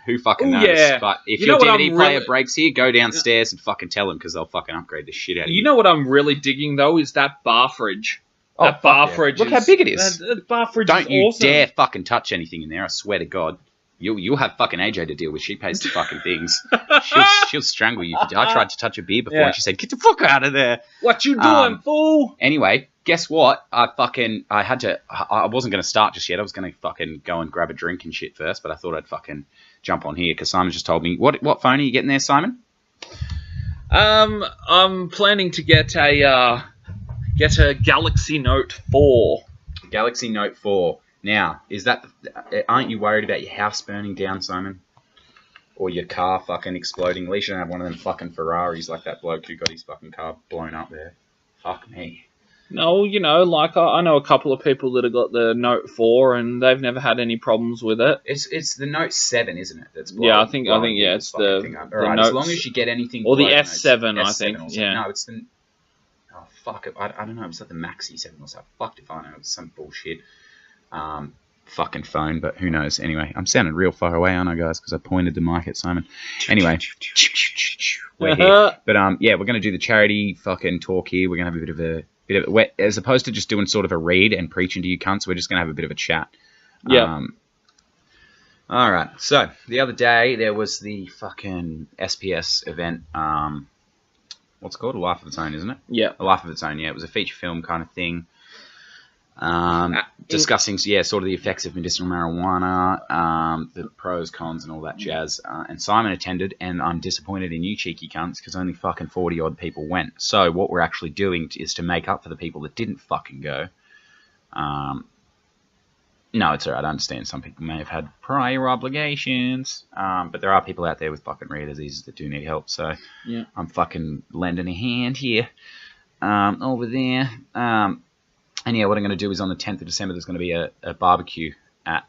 Who fucking knows? Yeah. But if your DVD player breaks here, go downstairs and fucking tell them because they'll fucking upgrade the shit out of you. You know what I'm really digging though is that bar fridge. Oh, that bar fridge. Look how big it is. That bar fridge Don't is you awesome. dare fucking touch anything in there. I swear to God. You'll have fucking AJ to deal with. She pays the fucking things. She'll strangle you. I tried to touch a beer before and she said, "Get the fuck out of there." What you doing, fool? Anyway, guess what? I wasn't going to start just yet. I was going to fucking go and grab a drink and shit first, but I thought I'd fucking jump on here because Simon just told me. What phone are you getting there, Simon? I'm planning to get a Galaxy Note 4. Galaxy Note 4. Now, aren't you worried about your house burning down, Simon? Or your car fucking exploding? At least you don't have one of them fucking Ferraris like that bloke who got his fucking car blown up there. Fuck me. No, you know, like I know a couple of people that have got the Note 4 and they've never had any problems with it. It's the Note 7, isn't it? That's blown, yeah, I think yeah, it's the Alright, Note, as long as you get anything or the S7, I think. Yeah. No, it's the fuck it. I don't know. It's like the Maxi 7 or something. Fucked if I know. It's some bullshit. Fucking phone, but who knows? Anyway, I'm sounding real far away, aren't I, guys? Because I pointed the mic at Simon. Anyway, we're here. But yeah, we're gonna do the charity fucking talk here. We're gonna have a bit of as opposed to just doing sort of a read and preaching to you cunts. We're just gonna have a bit of a chat. Yeah. All right. So the other day there was the fucking SPS event. What's it called? A Life of Its Own, isn't it? Yeah. A Life of Its Own. Yeah, it was a feature film kind of thing. Discussing, sort of the effects of medicinal marijuana, the pros, cons, and all that jazz. And Simon attended, and I'm disappointed in you cheeky cunts because only fucking 40-odd people went. So what we're actually doing is to make up for the people that didn't fucking go. No, it's alright. I understand some people may have had prior obligations, but there are people out there with fucking rare diseases that do need help. So yeah. I'm fucking lending a hand here over there. And yeah, what I'm going to do is on the 10th of December, there's going to be a barbecue at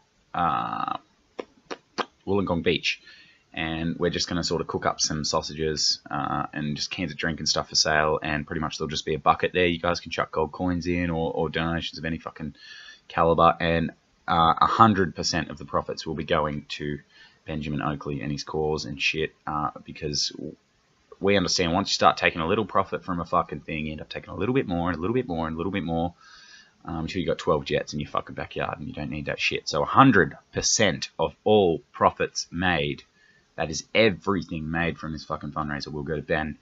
Wollongong Beach. And we're just going to sort of cook up some sausages and just cans of drink and stuff for sale. And pretty much there'll just be a bucket there. You guys can chuck gold coins in or donations of any fucking caliber. And 100% of the profits will be going to Benjamin Oakley and his cause and shit. Because we understand once you start taking a little profit from a fucking thing, you end up taking a little bit more and a little bit more and a little bit more. until you got 12 jets in your fucking backyard and you don't need that shit. So 100% of all profits made, that is everything made from this fucking fundraiser, will go to Ben.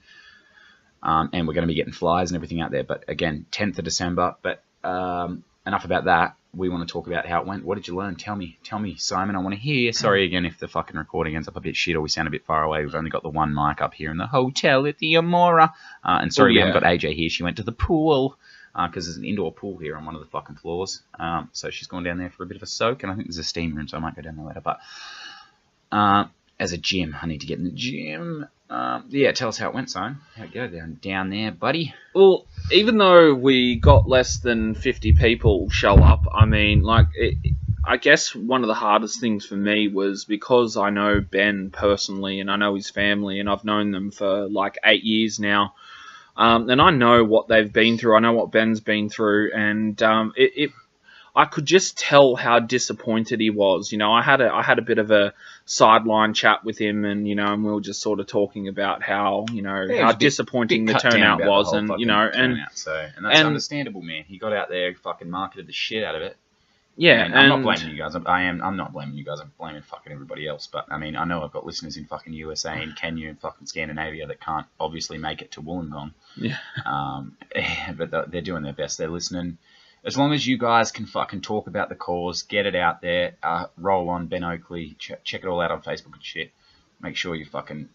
And we're going to be getting flyers and everything out there. But again, 10th of December. But enough about that. We want to talk about how it went. What did you learn? Tell me, Simon. I want to hear. Sorry again if the fucking recording ends up a bit shit or we sound a bit far away. We've only got the one mic up here in the hotel at the Amora. And sorry, we haven't got AJ here. She went to the pool because there's an indoor pool here on one of the fucking floors. So she's gone down there for a bit of a soak. And I think there's a steam room, so I might go down there later. But as a gym, I need to get in the gym. Yeah, tell us how it went, Simon. How'd it go down there, buddy? Well, even though we got less than 50 people show up, I mean, like, I guess one of the hardest things for me was because I know Ben personally and I know his family and I've known them for like 8 years now. And I know what they've been through. I know what Ben's been through. And I could just tell how disappointed he was. You know, I had a bit of a sideline chat with him, and and we were just sort of talking about how how disappointing the turnout was, and and that's understandable, man. He got out there, fucking marketed the shit out of it. Yeah, and I'm not blaming you guys. I'm not blaming you guys. I'm blaming fucking everybody else. But I mean, I know I've got listeners in fucking USA and Kenya and fucking Scandinavia that can't obviously make it to Wollongong. Yeah. But they're doing their best. They're listening. As long as you guys can fucking talk about the cause, get it out there, roll on Ben Oakley, check it all out on Facebook and shit. Make sure you fucking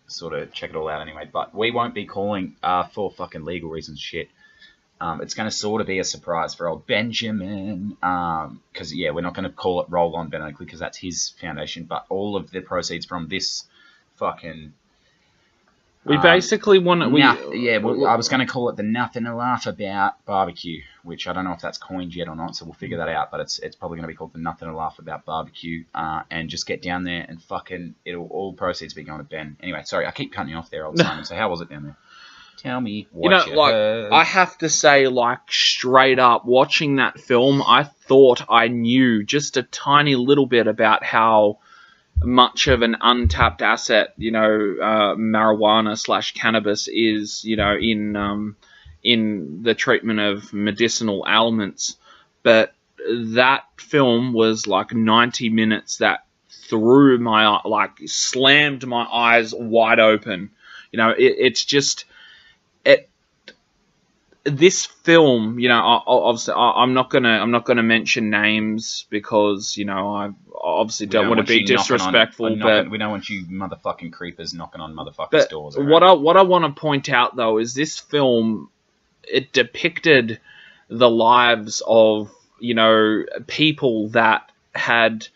sort of check it all out anyway. But we won't be calling for fucking legal reasons shit. It's going to sort of be a surprise for old Benjamin. Because, yeah, we're not going to call it Roll On Ben Oakley because that's his foundation. But all of the proceeds from this fucking... We basically want to... I was going to call it the Nothing to Laugh About barbecue, which I don't know if that's coined yet or not, so we'll figure that out. But it's probably going to be called the Nothing to Laugh About barbecue, and just get down there and fucking... all proceeds be going to Ben. Anyway, sorry, I keep cutting you off there, old Simon. So how was it down there? Tell me what you heard. I have to say, like, straight up, watching that film, I thought I knew just a tiny little bit about how much of an untapped asset, marijuana / cannabis is, in the treatment of medicinal ailments. But that film was like 90 minutes that threw slammed my eyes wide open. It's just... This film, obviously, I'm not gonna mention names because I obviously don't want to be disrespectful. But we don't want you motherfucking creepers knocking on motherfuckers' doors. Right? What I want to point out though is this film, it depicted the lives of people that had.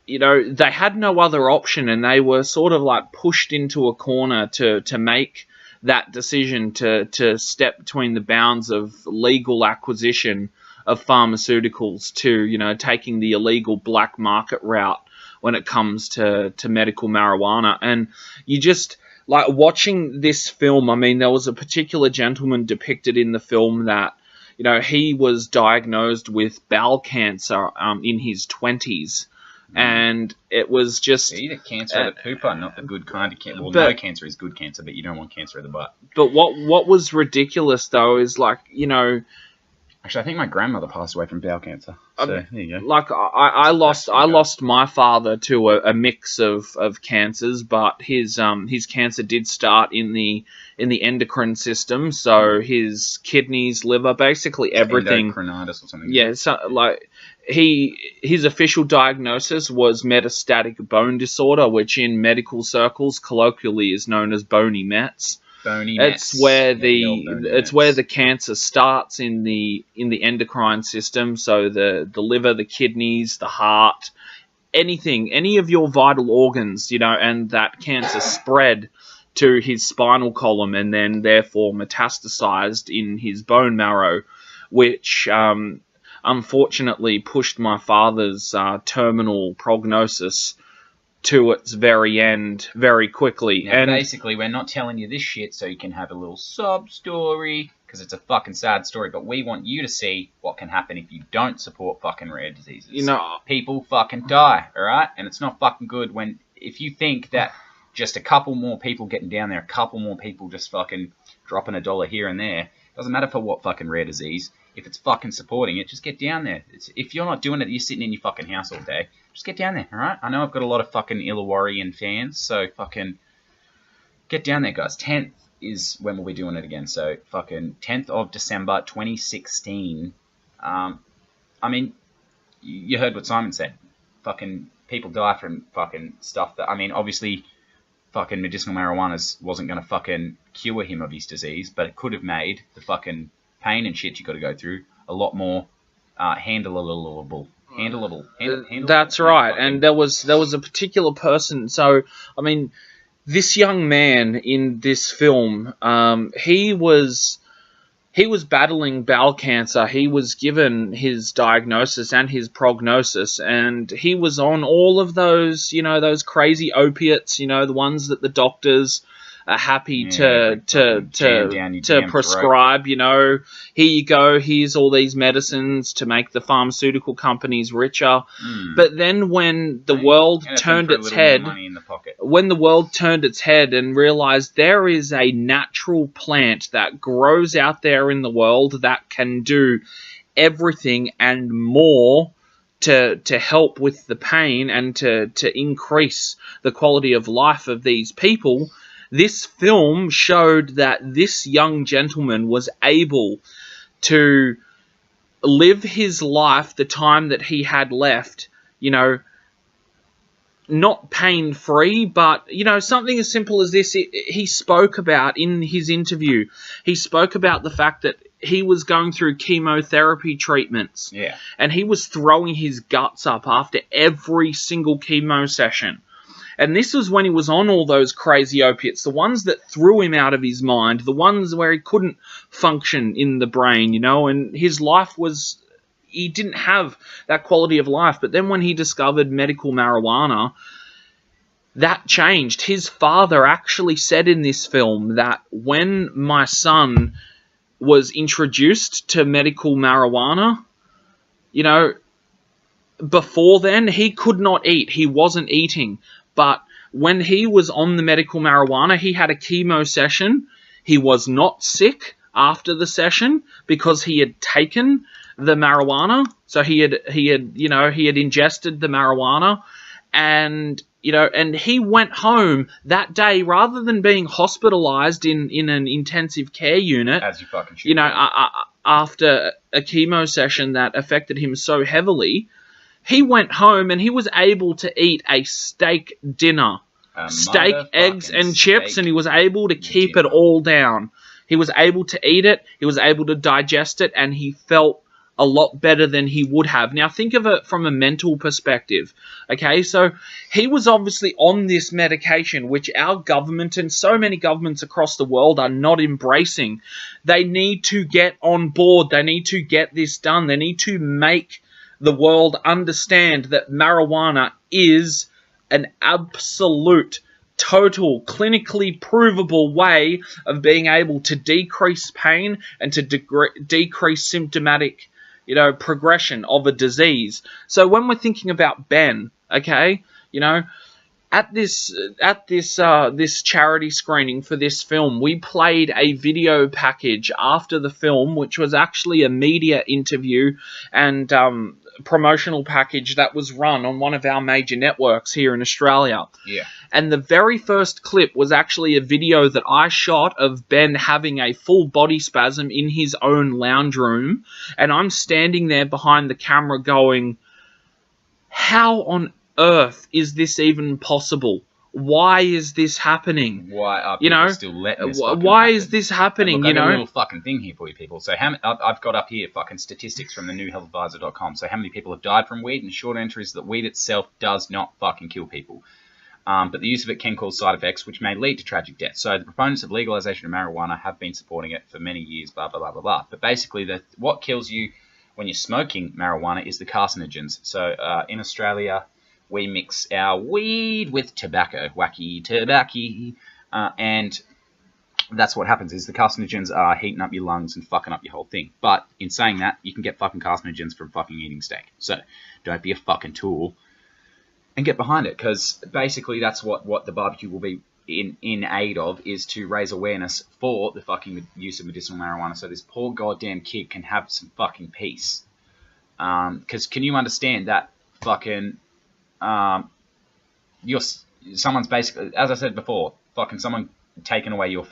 They had no other option, and they were sort of like pushed into a corner to make that decision to step between the bounds of legal acquisition of pharmaceuticals to, taking the illegal black market route when it comes to medical marijuana. And you just, like, watching this film, I mean, there was a particular gentleman depicted in the film that, he was diagnosed with bowel cancer in his 20s. And it was just... Either cancer of the pooper, not the good kind of cancer. Well, no cancer is good cancer, but you don't want cancer of the butt. But what was ridiculous, though, is like, Actually, I think my grandmother passed away from bowel cancer. So, there you go. Like, I lost my father to a mix of cancers, but his cancer did start in the endocrine system, so his kidneys, liver, basically everything. Endocrinitis or something. Yeah, so, like... His official diagnosis was metastatic bone disorder, which in medical circles colloquially is known as bony mets. It's where the cancer starts in the endocrine system, so the liver, the kidneys, the heart, any of your vital organs, and that cancer spread to his spinal column and then therefore metastasized in his bone marrow, which unfortunately pushed my father's terminal prognosis to its very end very quickly. Now, and basically, we're not telling you this shit so you can have a little sob story, because it's a fucking sad story, but we want you to see what can happen if you don't support fucking rare diseases. People fucking die, alright? And it's not fucking good if you think that just a couple more people getting down there, a couple more people just fucking dropping $1 here and there, Doesn't matter for what fucking rare disease. If it's fucking supporting it, just get down there. If you're not doing it, you're sitting in your fucking house all day. Just get down there, alright? I know I've got a lot of fucking Illawarrian fans, so fucking get down there, guys. 10th is when we'll be doing it again. So fucking 10th of December 2016. I mean, you heard what Simon said. Fucking people die from fucking stuff that, I mean, obviously fucking medicinal marijuana wasn't going to fucking cure him of his disease, but it could have made the fucking pain and shit you got to go through a lot more handleable. That's right. And there was a particular person. So, I mean, this young man in this film, he was battling bowel cancer. He was given his diagnosis and his prognosis, and he was on all of those, those crazy opiates, the ones that the doctors are happy to prescribe. Here you go, here's all these medicines to make the pharmaceutical companies richer. But then when the world turned its head, and realized there is a natural plant that grows out there in the world that can do everything and more to help with the pain and to increase the quality of life of these people, this film showed that this young gentleman was able to live his life, the time that he had left, not pain-free, but, something as simple as this. He spoke about, in his interview, he spoke about the fact that he was going through chemotherapy treatments. Yeah. And he was throwing his guts up after every single chemo session. And this was when he was on all those crazy opiates, the ones that threw him out of his mind, the ones where he couldn't function in the brain, and his life was, he didn't have that quality of life. But then when he discovered medical marijuana, that changed. His father actually said in this film that when my son was introduced to medical marijuana, before then, he could not eat. He wasn't eating. But when he was on the medical marijuana, he had a chemo session. He was not sick after the session because he had taken the marijuana. So he had ingested the marijuana, and he went home that day rather than being hospitalized in an intensive care unit. As you fucking should. After a chemo session that affected him so heavily. He went home and he was able to eat a steak dinner. Steak, eggs, and chips, and he was able to keep it all down. He was able to eat it, he was able to digest it, and he felt a lot better than he would have. Now, think of it from a mental perspective, okay? So, he was obviously on this medication, which our government and so many governments across the world are not embracing. They need to get on board. They need to get this done. They need to make the world understand that marijuana is an absolute, total, clinically provable way of being able to decrease pain and to decrease symptomatic, progression of a disease. So when we're thinking about Ben, okay, at this charity screening for this film, we played a video package after the film, which was actually a media interview and promotional package that was run on one of our major networks here in Australia. Yeah. And the very first clip was actually a video that I shot of Ben having a full body spasm in his own lounge room, and I'm standing there behind the camera going, how on earth is this even possible? Why is this happening? Why are people still letting this fucking Why happen? is this happening? Look, I got a little fucking thing here for you people. So I've got up here fucking statistics from the newhealthadvisor.com. So how many people have died from weed? And the short answer is that weed itself does not fucking kill people. But the use of it can cause side effects, which may lead to tragic death. So the proponents of legalization of marijuana have been supporting it for many years, blah, blah, blah, blah, blah. But basically, what kills you when you're smoking marijuana is the carcinogens. So in Australia, we mix our weed with tobacco, wacky tobacco, and that's what happens is the carcinogens are heating up your lungs and fucking up your whole thing. But in saying that, you can get fucking carcinogens from fucking eating steak. So don't be a fucking tool and get behind it, because basically that's what the barbecue will be in aid of is to raise awareness for the fucking use of medicinal marijuana, so this poor goddamn kid can have some fucking peace. Because can you understand that fucking someone's basically, as I said before, fucking someone taking away your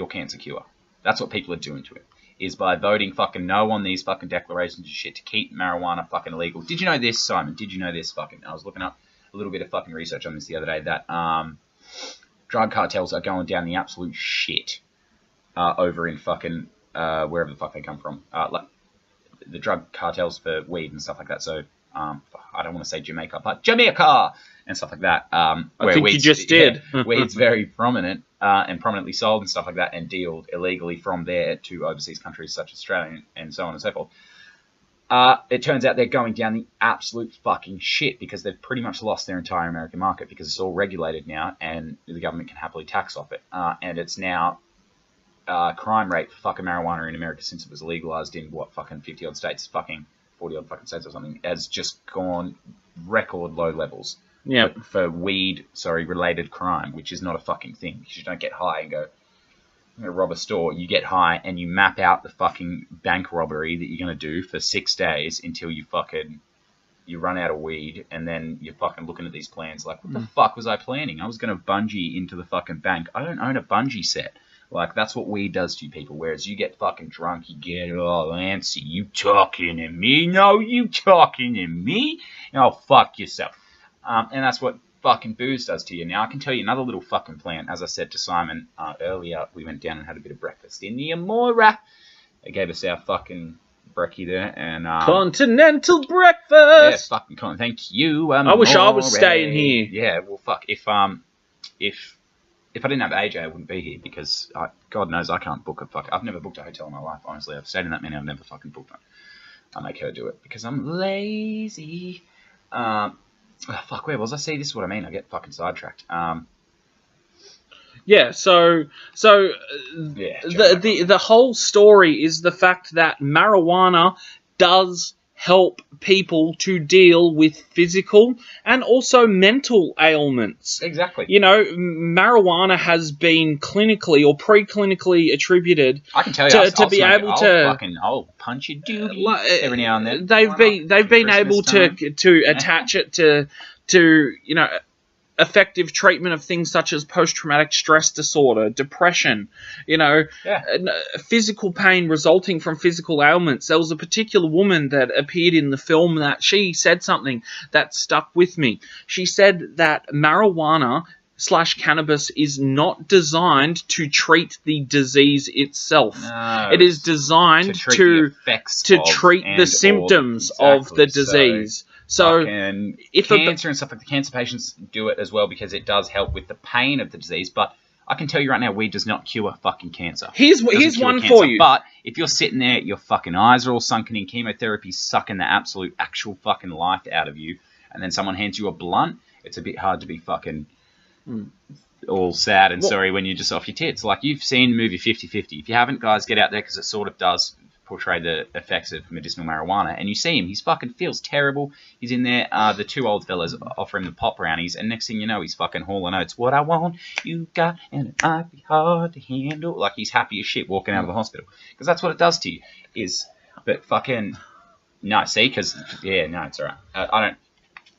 cancer cure. That's what people are doing to him, is by voting fucking no on these fucking declarations and shit to keep marijuana fucking illegal. Did you know this, Simon? Did you know this? Fucking, I was looking up a little bit of fucking research on this the other day, that drug cartels are going down the absolute shit over in fucking wherever the fuck they come from. Like the drug cartels for weed and stuff like that. So I don't want to say Jamaica, but Jamaica and stuff like that. I think you just did. Yeah, weed's very prominent and prominently sold and stuff like that, and dealed illegally from there to overseas countries such as Australia and so on and so forth. It turns out they're going down the absolute fucking shit because they've pretty much lost their entire American market because it's all regulated now and the government can happily tax off it. And it's now crime rate for fucking marijuana in America since it was legalized in what fucking 50 odd states, fucking 40 odd fucking states or something, has just gone record low levels. Yeah. For weed, related crime, which is not a fucking thing because you don't get high and go, I'm going to rob a store. You get high and you map out the fucking bank robbery that you're going to do for 6 days until you run out of weed, and then you're fucking looking at these plans like, what the fuck was I planning? I was going to bungee into the fucking bank. I don't own a bungee set. Like, that's what weed does to you people. Whereas you get fucking drunk, you get all antsy. You talking to me? No, you talking to me? Oh, fuck yourself. And that's what fucking booze does to you. Now, I can tell you another little fucking plan. As I said to Simon earlier, we went down and had a bit of breakfast in the Amora. They gave us our fucking brekkie there. And continental breakfast! Yeah, fucking thank you, Amora. I wish I was staying here. Yeah, well, fuck. If I didn't have AJ, I wouldn't be here because, God knows, I can't book a fuck. I've never booked a hotel in my life, honestly. I've stayed in that many, I've never fucking booked one. I make her do it because I'm lazy. Oh, fuck, where was I? See, this is what I mean. I get fucking sidetracked. Yeah, so the whole story is the fact that marijuana does help people to deal with physical and also mental ailments. Exactly. You know, marijuana has been clinically or pre-clinically attributed. I can tell you, to be able to I'll punch a doobie every now and then. They've been able to attach it to you know, effective treatment of things such as post-traumatic stress disorder, depression, you know, physical pain resulting from physical ailments. There was a particular woman that appeared in the film that she said something that stuck with me. She said that marijuana / cannabis is not designed to treat the disease itself. No, it is designed to treat the symptoms of the disease. So if cancer and stuff like the cancer patients do it as well because it does help with the pain of the disease. But I can tell you right now, weed does not cure fucking cancer. Here's one for you. But if you're sitting there, your fucking eyes are all sunken in, chemotherapy sucking the actual fucking life out of you, and then someone hands you a blunt, it's a bit hard to be fucking all sad and sorry when you're just off your tits. Like, you've seen the movie 50-50. If you haven't, guys, get out there because it sort of does portray the effects of medicinal marijuana, and you see him, he's fucking feels terrible. He's in there, the two old fellas offer him the pop brownies, and next thing you know, he's fucking hauling oats. What I want, you got, and it might be hard to handle. Like, he's happy as shit walking out of the hospital, because that's what it does to you. But fucking no, see, because no, it's alright. I don't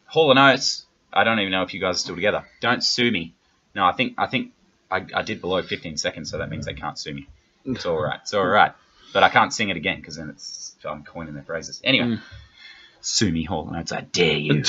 hauling oats. I don't even know if you guys are still together. Don't sue me. No, I think I did below 15 seconds, so that means they can't sue me. It's alright. It's alright. But I can't sing it again because then I'm coining their phrases. Anyway, sue me, Hall and Oates, I dare you.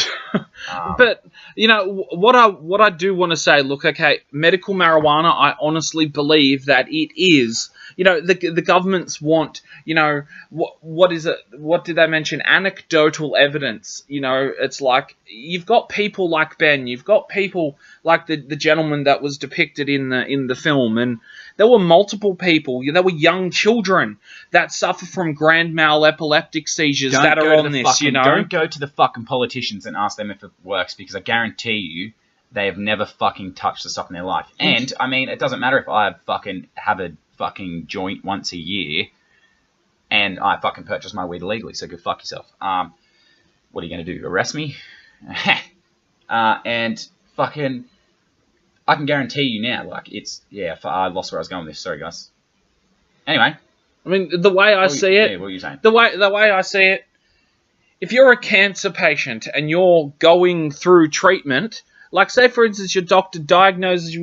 But you know what I do want to say. Look, okay, medical marijuana. I honestly believe that it is. You know, the governments want. You know, what is it? What did they mention? Anecdotal evidence. You know, it's like you've got people like Ben. You've got people like the gentleman that was depicted in the film, and there were multiple people. There were young children that suffer from grand mal epileptic seizures that are on this. You know, don't go to the fucking politicians and ask them if it works, because I guarantee you they have never fucking touched the stuff in their life. And I mean, it doesn't matter if I fucking have a fucking joint once a year and I fucking purchase my weed illegally. So go fuck yourself. What are you gonna do? Arrest me? And fucking. I can guarantee you now, like, it's... Yeah, I lost where I was going with this. Sorry, guys. Anyway. I mean, the way I see it... Yeah, what are you saying? The way I see it, if you're a cancer patient and you're going through treatment, like, say, for instance, your doctor diagnoses you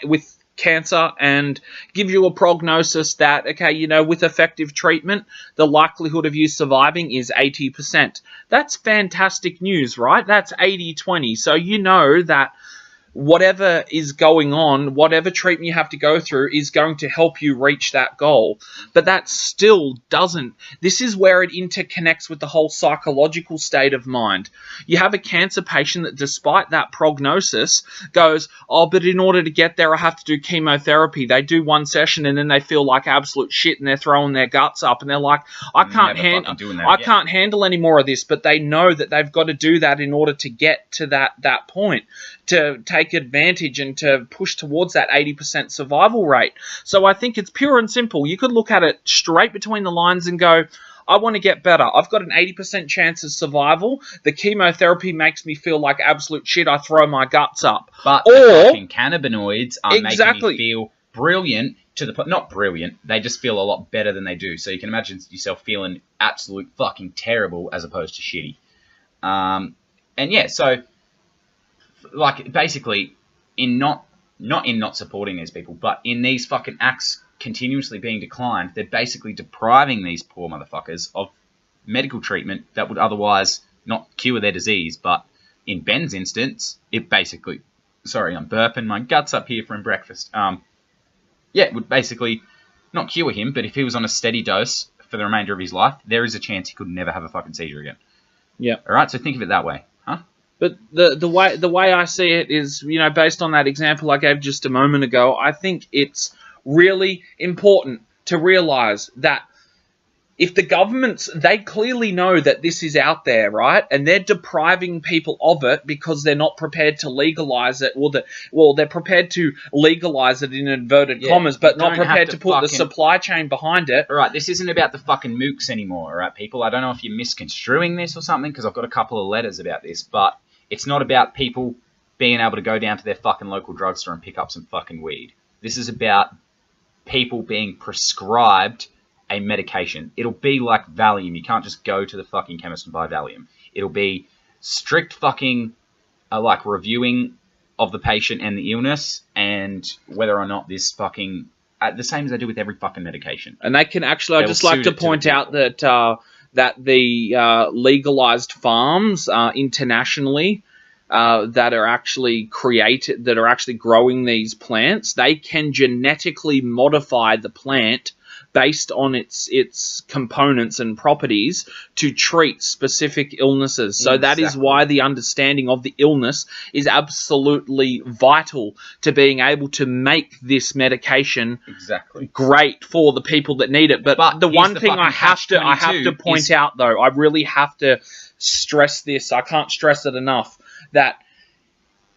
with cancer and gives you a prognosis that, okay, you know, with effective treatment, the likelihood of you surviving is 80%. That's fantastic news, right? That's 80-20. So you know that whatever is going on, whatever treatment you have to go through is going to help you reach that goal. But that still doesn't. This is where it interconnects with the whole psychological state of mind. You have a cancer patient that, despite that prognosis, goes, oh, but in order to get there, I have to do chemotherapy. They do one session and then they feel like absolute shit and they're throwing their guts up and they're like, I can't handle any more of this. But they know that they've got to do that in order to get to that point, to take advantage and to push towards that 80% survival rate. So I think it's pure and simple. You could look at it straight between the lines and go, I want to get better. I've got an 80% chance of survival. The chemotherapy makes me feel like absolute shit. I throw my guts up. But the fucking cannabinoids are making me feel brilliant to the... Not brilliant. They just feel a lot better than they do. So you can imagine yourself feeling absolute fucking terrible as opposed to shitty. And yeah, so... Like, basically, not in not supporting these people, but in these fucking acts continuously being declined, they're basically depriving these poor motherfuckers of medical treatment that would otherwise not cure their disease. But in Ben's instance, it basically... Sorry, I'm burping. My gut's up here from breakfast. Yeah, it would basically not cure him, but if he was on a steady dose for the remainder of his life, there is a chance he could never have a fucking seizure again. Yeah. All right, so think of it that way. Huh? But the way I see it is, you know, based on that example I gave just a moment ago, I think it's really important to realize that if the governments, they clearly know that this is out there, right? And they're depriving people of it because they're not prepared to legalize it. Well, they're prepared to legalize it in inverted commas, but not prepared to put the supply chain behind it. All right, this isn't about the fucking mooks anymore, all right, people? I don't know if you're misconstruing this or something, because I've got a couple of letters about this, but it's not about people being able to go down to their fucking local drugstore and pick up some fucking weed. This is about people being prescribed a medication. It'll be like Valium. You can't just go to the fucking chemist and buy Valium. It'll be strict fucking like reviewing of the patient and the illness and whether or not this fucking the same as they do with every fucking medication. And they can actually, I'd just like to point out that that the legalized farms internationally that are actually growing these plants, they can genetically modify the plant based on its components and properties to treat specific illnesses. So that is why the understanding of the illness is absolutely vital to being able to make this medication great for the people that need it. But the one thing I have to point out, though, I really have to stress this. I can't stress it enough, that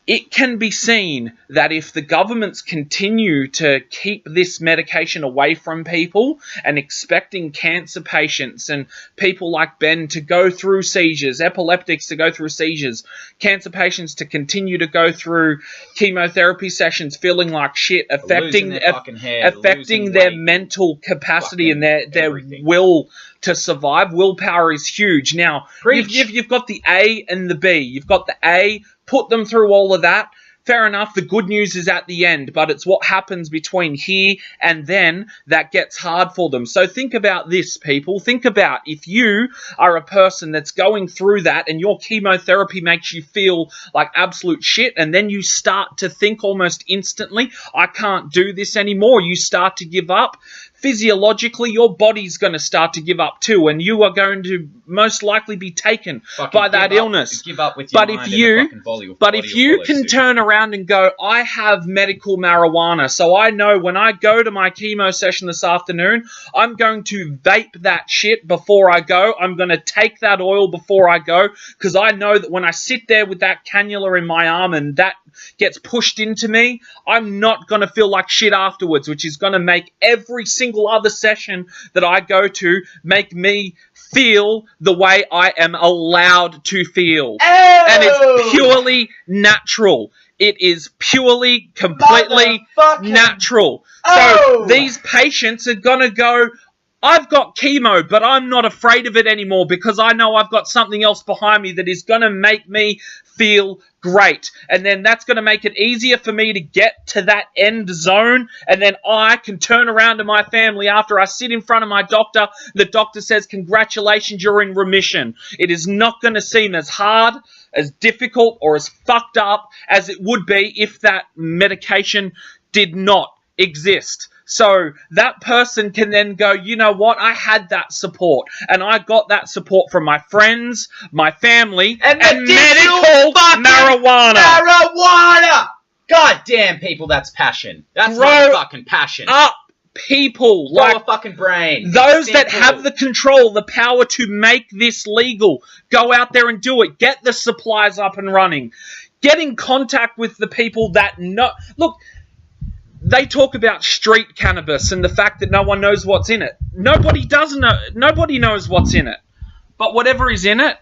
it can be seen that if the governments continue to keep this medication away from people and expecting cancer patients and people like Ben to go through seizures, epileptics to go through seizures, cancer patients to continue to go through chemotherapy sessions feeling like shit, affecting their mental capacity and their will to survive. Willpower is huge. Now, you've got the A and the B. You've got the A, put them through all of that. Fair enough, the good news is at the end, but it's what happens between here and then that gets hard for them. So think about this, people. Think about if you are a person that's going through that and your chemotherapy makes you feel like absolute shit, and then you start to think almost instantly, I can't do this anymore. You start to give up. Physiologically, your body's going to start to give up too, and you are going to most likely be taken by that illness. Give up with your mind if you can turn around and go, I have medical marijuana, so I know when I go to my chemo session this afternoon, I'm going to vape that shit before I go. I'm going to take that oil before I go, because I know that when I sit there with that cannula in my arm and that gets pushed into me, I'm not going to feel like shit afterwards, which is going to make every single other session that I go to make me feel the way I am allowed to feel. And it's purely natural. It is purely, completely natural. Oh! So these patients are going to go, I've got chemo, but I'm not afraid of it anymore because I know I've got something else behind me that is going to make me feel great. And then that's going to make it easier for me to get to that end zone. And then I can turn around to my family after I sit in front of my doctor. The doctor says, congratulations, you're in remission. It is not going to seem as hard, as difficult, or as fucked up as it would be if that medication did not exist. So that person can then go, you know what, I had that support, and I got that support from my friends, my family, and medical marijuana. God damn, people, that's passion. That's fucking passion. Up, people. Grow a fucking brain. Those that have the control, the power to make this legal, go out there and do it. Get the supplies up and running. Get in contact with the people that know. Look, they talk about street cannabis and the fact that no one knows what's in it. Nobody does know. Nobody knows what's in it. But whatever is in it,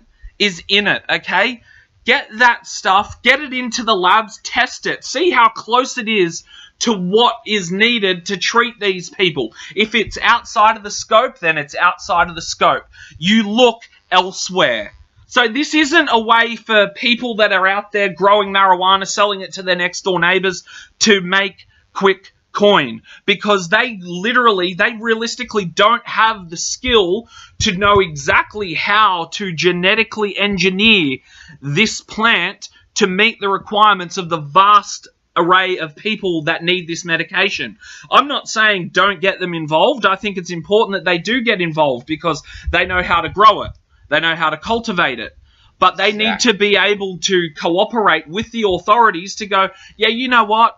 okay? Get that stuff, get it into the labs, test it, see how close it is to what is needed to treat these people. If it's outside of the scope, then it's outside of the scope. You look elsewhere. So this isn't a way for people that are out there growing marijuana, selling it to their next door neighbors to make quick coin, because they realistically don't have the skill to know exactly how to genetically engineer this plant to meet the requirements of the vast array of people that need this medication. I'm not saying don't get them involved. I think it's important that they do get involved because they know how to grow it. They know how to cultivate it. But they need to be able to cooperate with the authorities to go, yeah, you know what?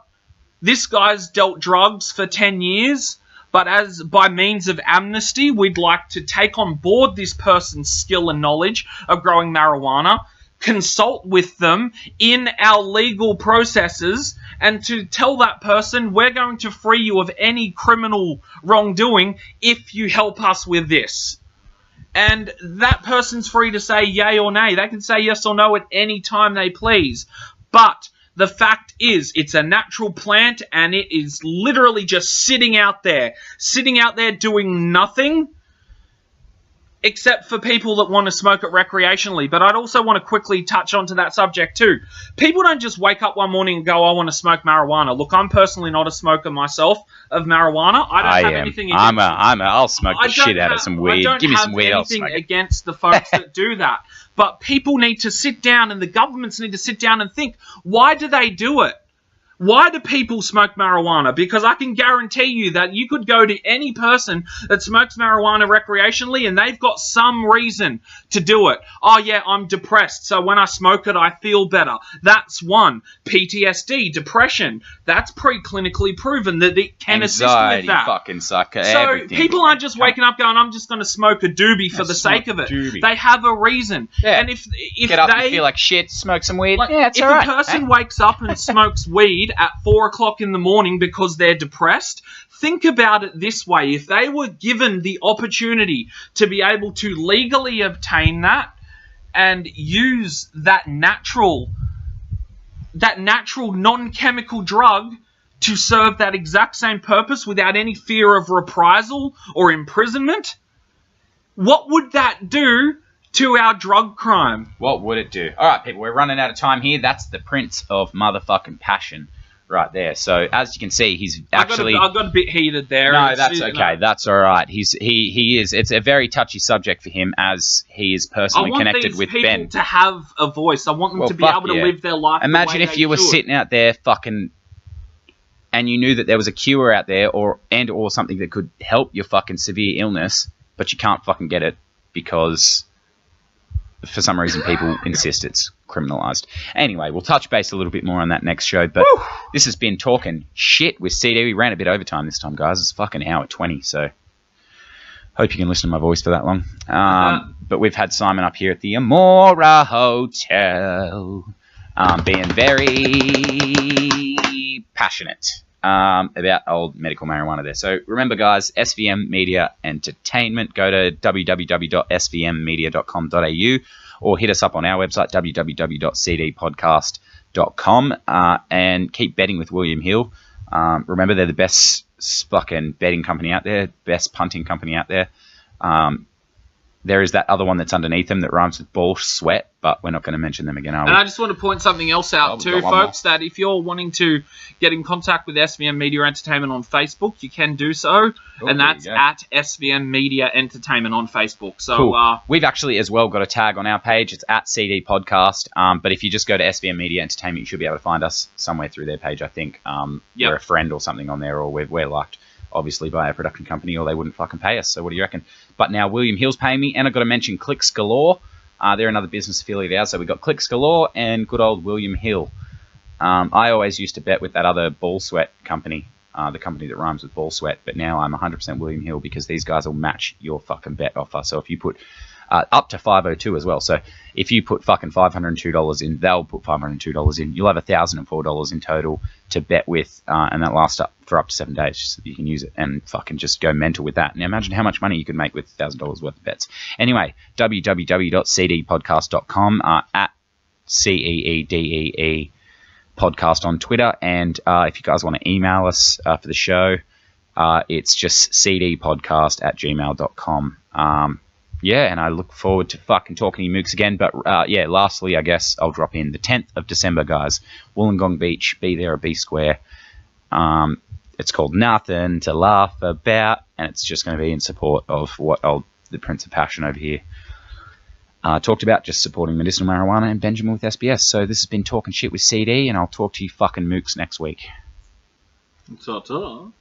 This guy's dealt drugs for 10 years, but as by means of amnesty, we'd like to take on board this person's skill and knowledge of growing marijuana, consult with them in our legal processes, and to tell that person, we're going to free you of any criminal wrongdoing if you help us with this. And that person's free to say yay or nay. They can say yes or no at any time they please. But the fact is, it's a natural plant, and it is literally just sitting out there doing nothing, except for people that want to smoke it recreationally. But I'd also want to quickly touch onto that subject too. People don't just wake up one morning and go, I want to smoke marijuana. Look, I'm personally not a smoker myself of marijuana. I don't have anything against it. I'll smoke the shit out of some weed. Give me some weed, I'll smoke it. I don't have anything against the folks that do that. But people need to sit down, and the governments need to sit down and think, why do they do it? Why do people smoke marijuana? Because I can guarantee you that you could go to any person that smokes marijuana recreationally and they've got some reason to do it. Oh yeah, I'm depressed, so when I smoke it, I feel better. That's one. PTSD, depression, that's preclinically proven that it can assist with that. Fucking sucker, so everything. People aren't just waking up going, I'm just going to smoke a doobie for the sake of it. They have a reason. Yeah. And if get up and feel like shit, smoke some weed. Like, yeah, it's if all right. If a person wakes up and smokes weed at 4 o'clock in the morning because they're depressed, think about it this way. If they were given the opportunity to be able to legally obtain that and use that natural non-chemical drug to serve that exact same purpose without any fear of reprisal or imprisonment, what would that do to our drug crime? What would it do? All right, people, we're running out of time here. That's the Prince of motherfucking Passion right there. So as you can see, he's actually... I got a bit heated there. No, that's okay. That's all right. He is. It's a very touchy subject for him, as he is personally connected with Ben. I want these people to have a voice. I want them to be able to live their life. Imagine if you were sitting out there fucking, and you knew that there was a cure out there, or something that could help your fucking severe illness, but you can't fucking get it because for some reason people insist it's criminalized. Anyway, we'll touch base a little bit more on that next show, but this has been Talking Shit with CeeDee. We ran a bit overtime this time, guys. It's fucking hour 20, so hope you can listen to my voice for that long. But we've had Simon up here at the Amora Hotel, being very passionate about old medical marijuana there. So remember, guys, SVM Media Entertainment. Go to www.svmmedia.com.au or hit us up on our website, www.cdpodcast.com. SVMmedia.com, and keep betting with William Hill. Remember, they're the best fucking betting company out there, best punting company out there. There is that other one that's underneath them that rhymes with ball sweat, but we're not going to mention them again, are we? And I just want to point something else out too, folks, that if you're wanting to get in contact with SVM Media Entertainment on Facebook, you can do so, and that's at SVM Media Entertainment on Facebook. So cool. We've actually as well got a tag on our page. It's at CeeDee Podcast, but if you just go to SVM Media Entertainment, you should be able to find us somewhere through their page, I think. We're a friend or something on there, or we're liked, obviously, by a production company, or they wouldn't fucking pay us. So what do you reckon? But now William Hill's paying me, and I've got to mention Clicks Galore. They're another business affiliate of ours. So we've got Clicks Galore and good old William Hill. I always used to bet with that other ball sweat company, the company that rhymes with ball sweat, but now I'm 100% William Hill because these guys will match your fucking bet offer. So if you put up to 502 as well. So if you put fucking $502 in, they'll put $502 in. You'll have $1,004 in total to bet with, and that lasts up for up to 7 days. So you can use it and fucking just go mental with that. Now imagine how much money you could make with $1,000 worth of bets. Anyway, www.cdpodcast.com, at CEEDEE podcast on Twitter, and if you guys want to email us for the show, it's just cdpodcast@gmail.com. Yeah, and I look forward to fucking talking to you mooks again. But yeah, lastly, I guess I'll drop in the 10th of December, guys. Wollongong Beach, be there or be square. It's called Nothing to Laugh About, and it's just going to be in support of what the Prince of Passion over here talked about, just supporting medicinal marijuana and Benjamin with SBS. So this has been Talking Shit with CeeDee, and I'll talk to you fucking mooks next week. Ta-ta.